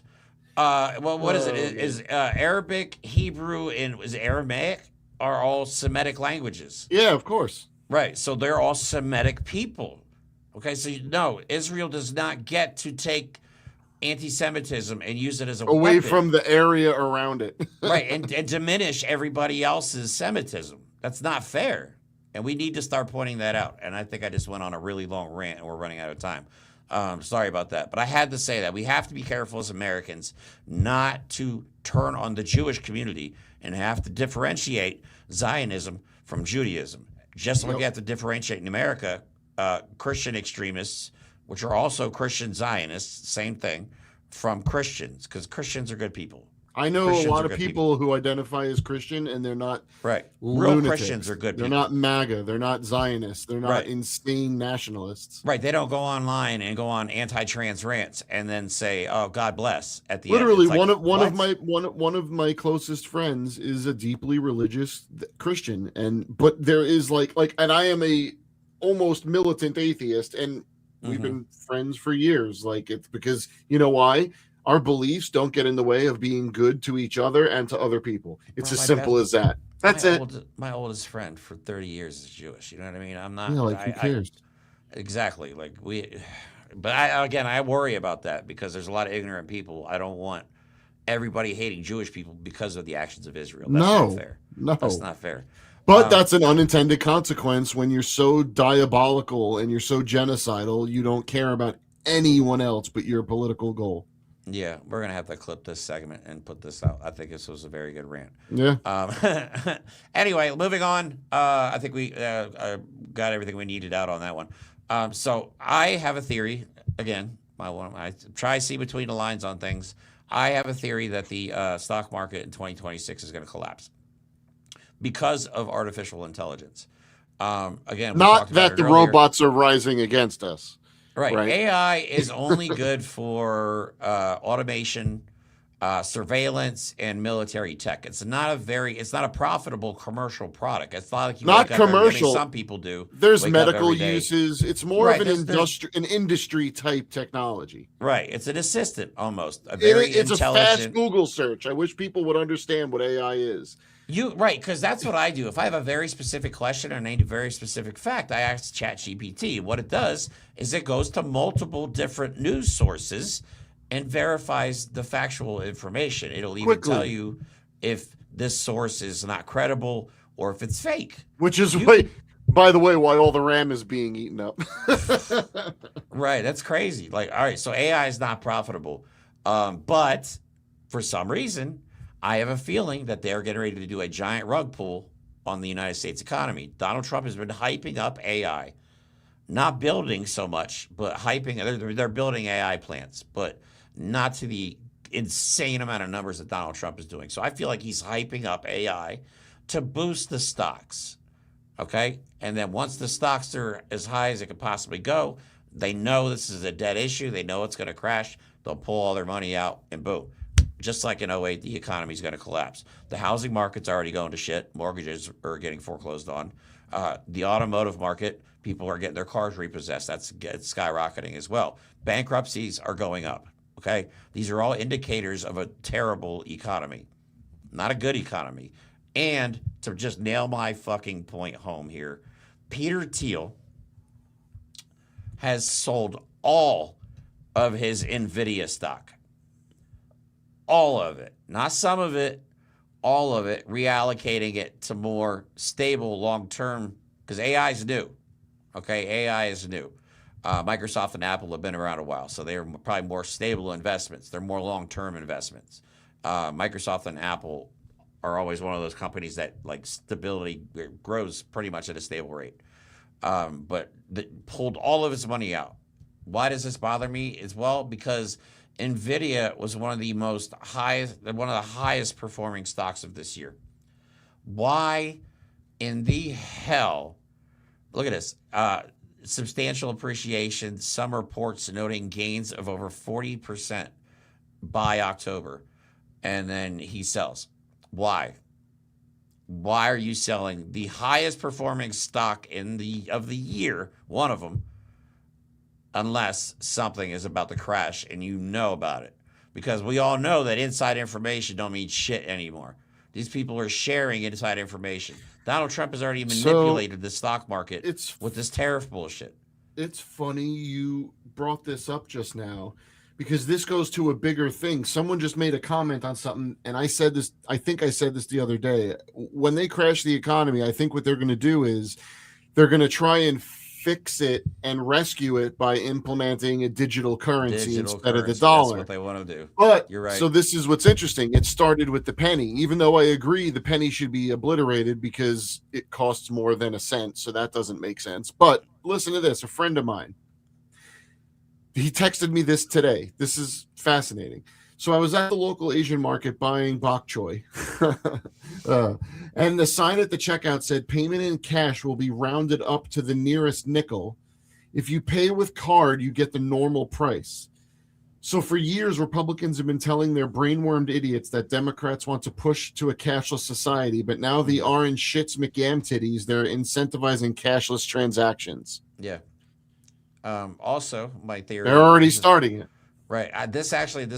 What is it? Is Arabic, Hebrew, and is Aramaic are all Semitic languages? Yeah, of course. Right. So they're all Semitic people. Okay. So no, Israel does not get to take anti-Semitism and use it as a away weapon. From the area around it. Right, and diminish everybody else's Semitism. That's not fair. And we need to start pointing that out. And I think I just went on a really long rant and we're running out of time. Sorry about that. But I had to say that. We have to be careful as Americans not to turn on the Jewish community and have to differentiate Zionism from Judaism. Just like we have to differentiate in America Christian extremists, which are also Christian Zionists, same thing, from Christians, because Christians are good people. I know Christians a lot of people who identify as Christian and they're not real lunatics. Christians are good people. They're not MAGA. They're not Zionists. They're not insane nationalists. Right. They don't go online and go on anti-trans rants and then say, "Oh, God bless." At the literally, end. one of my closest friends is a deeply religious Christian, but there is like, and I am a almost militant atheist, and we've been friends for years. Like, it's because you know why? Our beliefs don't get in the way of being good to each other and to other people. It's as simple as that. That's it. My oldest friend for 30 years is Jewish. You know what I mean? I'm not. Yeah, like, who cares? Exactly. Like but I worry about that because there's a lot of ignorant people. I don't want everybody hating Jewish people because of the actions of Israel. That's not fair. No, that's not fair. But that's an unintended consequence when you're so diabolical and you're so genocidal. You don't care about anyone else but your political goal. Yeah, we're going to have to clip this segment and put this out. I think this was a very good rant. Yeah. Anyway, moving on. I think we got everything we needed out on that one. So I have a theory. Again, I try to see between the lines on things. I have a theory that the stock market in 2026 is going to collapse because of artificial intelligence. Again, not that the robots are rising against us. Right. AI is only good for automation, surveillance, and military tech. It's not a profitable commercial product. It's not like you not commercial. Some people do. There's medical uses. It's more of an industry type technology. Right. It's an assistant almost. It's a fast Google search. I wish people would understand what AI is. Because that's what I do. If I have a very specific question and I need a very specific fact, I ask ChatGPT. What it does is it goes to multiple different news sources and verifies the factual information. It'll even tell you if this source is not credible or if it's fake. Which is by the way, why all the RAM is being eaten up. Right. That's crazy. Like, all right, so AI is not profitable. But for some reason, I have a feeling that they're getting ready to do a giant rug pull on the United States economy. Donald Trump has been hyping up AI, not building so much, but hyping. They're building AI plants, but not to the insane amount of numbers that Donald Trump is doing. So I feel like he's hyping up AI to boost the stocks, okay? And then once the stocks are as high as it could possibly go, they know this is a dead issue. They know it's going to crash. They'll pull all their money out and boom. Just like in 2008, the economy is going to collapse. The housing market's already going to shit. Mortgages are getting foreclosed on. The automotive market, people are getting their cars repossessed. That's skyrocketing as well. Bankruptcies are going up, okay? These are all indicators of a terrible economy, not a good economy. And to just nail my fucking point home here, Peter Thiel has sold all of his NVIDIA stock. All of it, not some of it, all of it, reallocating it to more stable long-term, because AI is new, okay? AI is new. Microsoft and Apple have been around a while, so they're probably more stable investments. They're more long-term investments. Microsoft and Apple are always one of those companies that, like, stability grows pretty much at a stable rate. But pulled all of its money out. Why does this bother me? As well, because NVIDIA was one of the highest performing stocks of this year. Why in the hell? Look at this. Substantial appreciation. Some reports noting gains of over 40% by October. And then he sells. Why? Why are you selling the highest performing stock of the year, one of them, unless something is about to crash and you know about it? Because we all know that inside information don't mean shit anymore. These people are sharing inside information. Donald Trump has already manipulated the stock market with this tariff bullshit. It's funny you brought this up just now, because this goes to a bigger thing. Someone just made a comment on something, and I think I said this the other day. When they crash the economy, I think what they're going to do is they're going to try and fix it and rescue it by implementing a digital currency instead of the dollar. That's what they want to do. But you're right. So this is what's interesting. It started with the penny, even though I agree the penny should be obliterated because it costs more than a cent. So that doesn't make sense. But listen to this. A friend of mine, he texted me this today. This is fascinating. So I was at the local Asian market buying bok choy, and the sign at the checkout said payment in cash will be rounded up to the nearest nickel. If you pay with card, you get the normal price. So for years, Republicans have been telling their brainwormed idiots that Democrats want to push to a cashless society, but now the orange shits McGam titties, they're incentivizing cashless transactions. Yeah. Also, my theory... They're already starting it. Right. This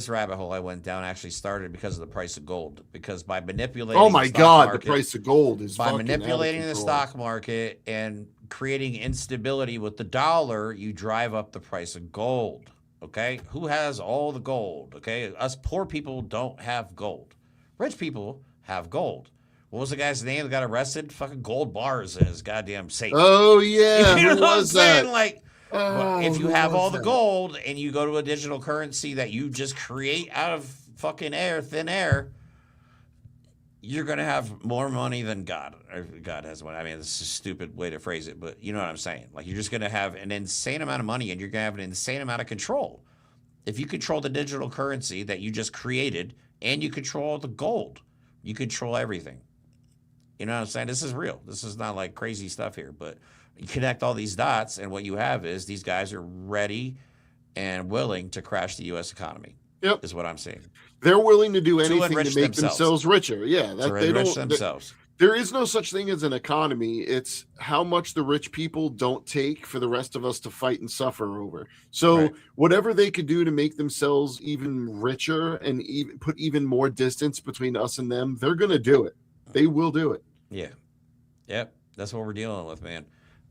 rabbit hole I went down actually started because of the price of gold. Because by manipulating the price of gold is by manipulating the stock market and creating instability with the dollar, you drive up the price of gold. Okay? Who has all the gold? Okay? Us poor people don't have gold. Rich people have gold. What was the guy's name that got arrested? Fucking gold bars in his goddamn safe. Oh yeah. You know what I'm saying? Like, if you have all the gold and you go to a digital currency that you just create out of fucking thin air, you're going to have more money than God. God has money. I mean, this is a stupid way to phrase it, but you know what I'm saying. Like, you're just going to have an insane amount of money and you're going to have an insane amount of control. If you control the digital currency that you just created and you control the gold, you control everything. You know what I'm saying? This is real. This is not like crazy stuff here, but you connect all these dots, and what you have is these guys are ready and willing to crash the U.S. economy. Yep. Is what I'm saying. They're willing to do anything to make themselves richer. Yeah. To enrich themselves. There is no such thing as an economy. It's how much the rich people don't take for the rest of us to fight and suffer over. So whatever they could do to make themselves even richer and even put even more distance between us and them, they're going to do it. They will do it. Yeah. Yep. That's what we're dealing with, man.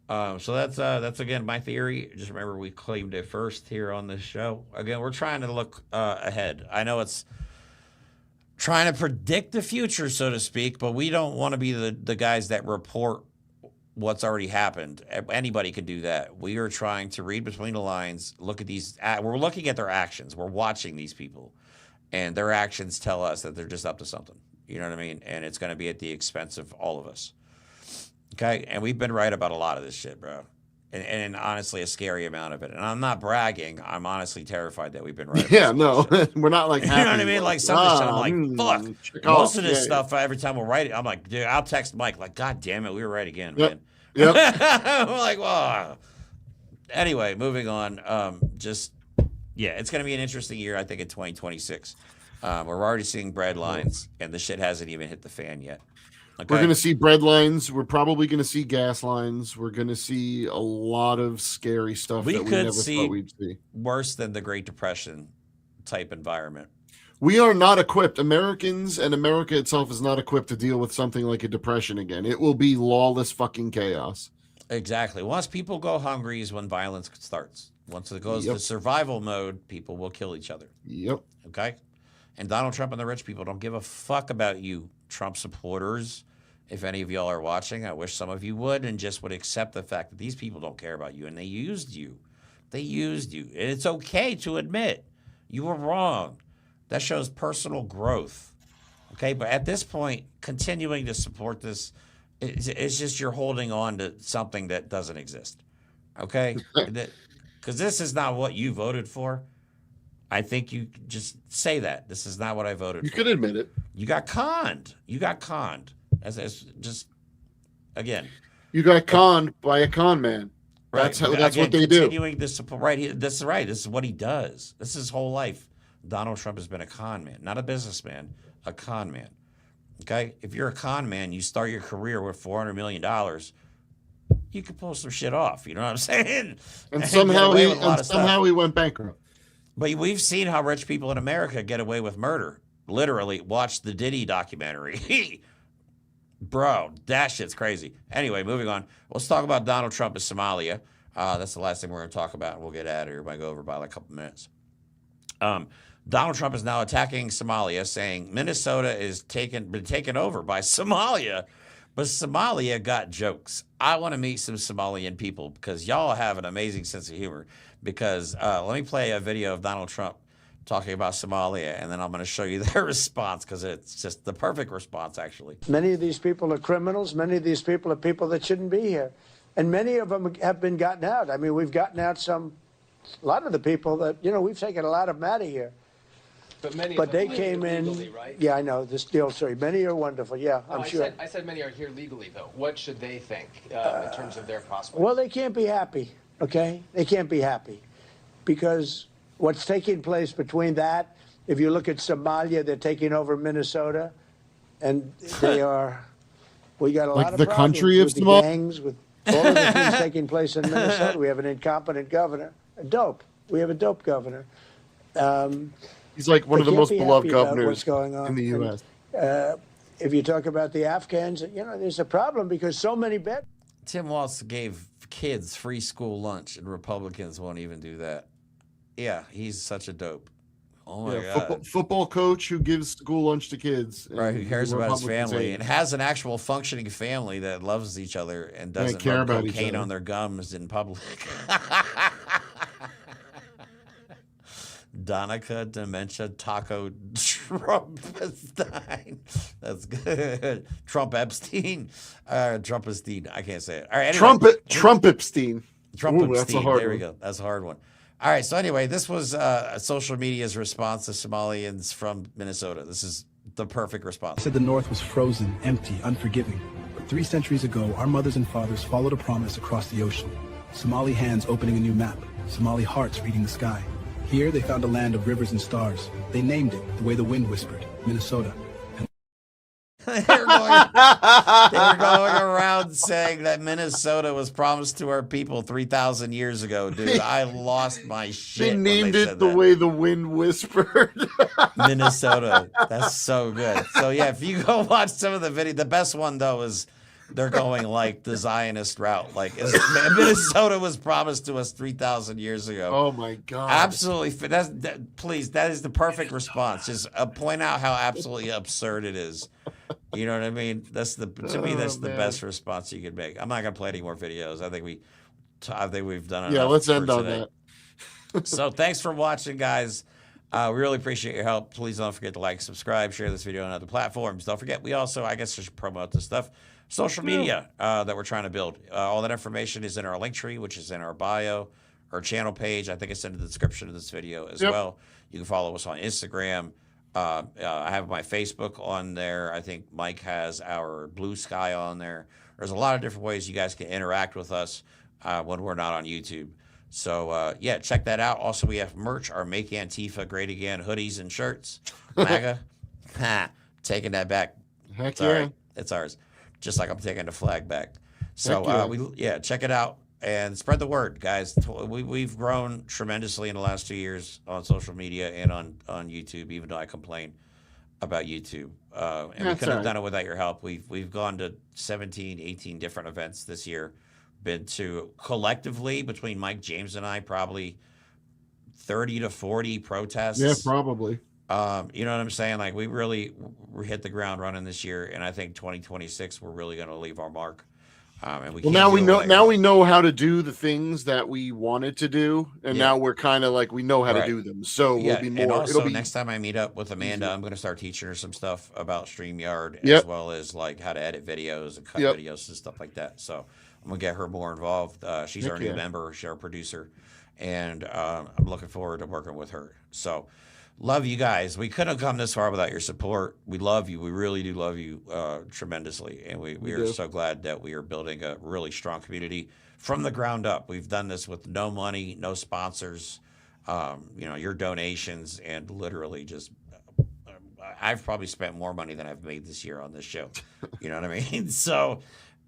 So that's again my theory. Just remember, we claimed it first here on this show. Again, we're trying to look ahead. I know it's trying to predict the future, so to speak, but we don't want to be the guys that report what's already happened. Anybody can do that. We are trying to read between the lines, look at these. We're looking at their actions. We're watching these people, and their actions tell us that they're just up to something. You know what I mean? And it's going to be at the expense of all of us. Okay? And we've been right about a lot of this shit, bro. And honestly, a scary amount of it. And I'm not bragging. I'm honestly terrified that we've been right. Yeah, no. We're not like happy. You know what I mean? Like some of this shit, I'm like, fuck. Most of this stuff, every time we'll write it, I'm like, dude, I'll text Mike, like, God damn it, we were right again, man. Yep. I'm like, wow. Anyway, moving on. It's going to be an interesting year, I think, in 2026. We're already seeing bread lines, and the shit hasn't even hit the fan yet. Okay. We're going to see bread lines. We're probably going to see gas lines. We're going to see a lot of scary stuff that we never thought we'd see. Worse than the Great Depression type environment. We are not equipped. Americans and America itself is not equipped to deal with something like a depression again. It will be lawless fucking chaos. Exactly. Once people go hungry is when violence starts. Once it goes to survival mode, people will kill each other. Yep. Okay? And Donald Trump and the rich people don't give a fuck about you, Trump supporters. If any of y'all are watching, I wish some of you would and just would accept the fact that these people don't care about you and they used you. They used you. And it's okay to admit you were wrong. That shows personal growth. Okay? But at this point, continuing to support this, it's just you're holding on to something that doesn't exist. Okay? Because this is not what you voted for. I think you just say that. This is not what I voted for. You could admit it. You got conned. You got conned. As just, again. You got conned by a con man. Right. That's what they do. Continuing to support. Right. This is right. This is what he does. This is his whole life. Donald Trump has been a con man. Not a businessman. A con man. Okay? If you're a con man, you start your career with $400 million, you can pull some shit off. You know what I'm saying? And somehow he went bankrupt. But we've seen how rich people in America get away with murder. Literally, watch the Diddy documentary. Bro, that shit's crazy. Anyway, moving on. Let's talk about Donald Trump in Somalia. That's the last thing we're going to talk about. We'll get out of here. Might go over by like a couple minutes. Donald Trump is now attacking Somalia, saying Minnesota is been taken over by Somalia. But Somalia got jokes. I want to meet some Somalian people because y'all have an amazing sense of humor. Because let me play a video of Donald Trump talking about Somalia, and then I'm going to show you their response because it's just the perfect response, actually. Many of these people are criminals. Many of these people are people that shouldn't be here. And many of them have been gotten out. I mean, we've gotten out a lot of the people that, we've taken a lot of them out of here. But they came in, legally, right? Yeah, I know, this deal story. Many are wonderful, I'm sure. I said many are here legally, though. What should they think in terms of their prospects? Well, they can't be happy, okay? They can't be happy because what's taking place between that, if you look at Somalia, they're taking over Minnesota, and we got a lot of the problems country of with the gangs, with all of the things taking place in Minnesota. We have an incompetent governor, We have a dope governor. He's like one of the most beloved governors going on in the U.S. If you talk about the Afghans, there's a problem because so many bad. Tim Walz gave kids free school lunch, and Republicans won't even do that. Yeah, he's such a dope. Oh my God. Football coach who gives school lunch to kids. Right, who cares about his family and has an actual functioning family that loves each other and doesn't care about cocaine on their gums in public. Donica Dementia Taco Trumpestein. That's good. Trump Epstein. Trumpestein. I can't say it. All right. Anyway. Trump Epstein. Trump Epstein. That's a hard one. There we go. That's a hard one. All right. So anyway, this was social media's response to Somalians from Minnesota. This is the perfect response. They said the North was frozen, empty, unforgiving. But 3 centuries ago, our mothers and fathers followed a promise across the ocean. Somali hands opening a new map. Somali hearts reading the sky. Here, they found a land of rivers and stars. They named it the way the wind whispered, Minnesota. They're going around saying that Minnesota was promised to our people 3,000 years ago, dude. I lost my shit. They named it the way the wind whispered. Minnesota. That's so good. So yeah, if you go watch some of the video, the best one though is they're going like the Zionist route. Like Minnesota was promised to us 3,000 years ago. Oh my God. Absolutely. Please, that is the perfect response. Just point out how absolutely absurd it is. You know what I mean? That's the best response you could make. I'm not gonna play any more videos. I think we've done enough. Yeah, let's end on today. that. So thanks for watching, guys. We really appreciate your help. Please don't forget to like, subscribe, share this video on other platforms. Don't forget, we also, I guess I should promote this stuff, social media that we're trying to build. All that information is in our link tree, which is in our bio, our channel page. I think it's in the description of this video as well. You can follow us on Instagram. I have my Facebook on there. I think Mike has our Blue Sky on there. There's a lot of different ways you guys can interact with us when we're not on YouTube. So, yeah, check that out. Also, we have merch, our Make Antifa Great Again hoodies and shirts. MAGA. Taking that back. Heck yeah. It's ours. Just like I'm taking the flag back. So, check it out. And spread the word, guys. We've grown tremendously in the last 2 years on social media and on YouTube, even though I complain about YouTube. And we couldn't have done it without your help. We've gone to 17, 18 different events this year. Been to, collectively, between Mike, James, and I, probably 30 to 40 protests. Yeah, probably. You know what I'm saying? Like, we really hit the ground running this year, and I think 2026, we're really going to leave our mark. And now we know how to do the things that we wanted to do, and now we're kind of like we know how to do them. So we'll be more. And also, next time I meet up with Amanda, I'm going to start teaching her some stuff about StreamYard, as well as like how to edit videos and cut videos and stuff like that. So I'm going to get her more involved. She's our new member, she's our producer, and I'm looking forward to working with her. So. Love you guys. We couldn't have come this far without your support. We love you. We really do love you tremendously. And we are so glad that we are building a really strong community from the ground up. We've done this with no money, no sponsors, your donations, and literally just I've probably spent more money than I've made this year on this show. You know what I mean? So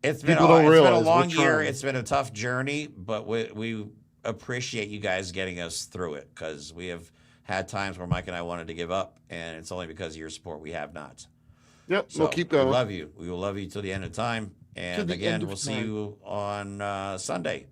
it's been a long year. It's been a tough journey, but we appreciate you guys getting us through it, because we have had times where Mike and I wanted to give up, and it's only because of your support we have not. Yep, so we'll keep going. We love you. We will love you till the end of time. And again, we'll see you on Sunday.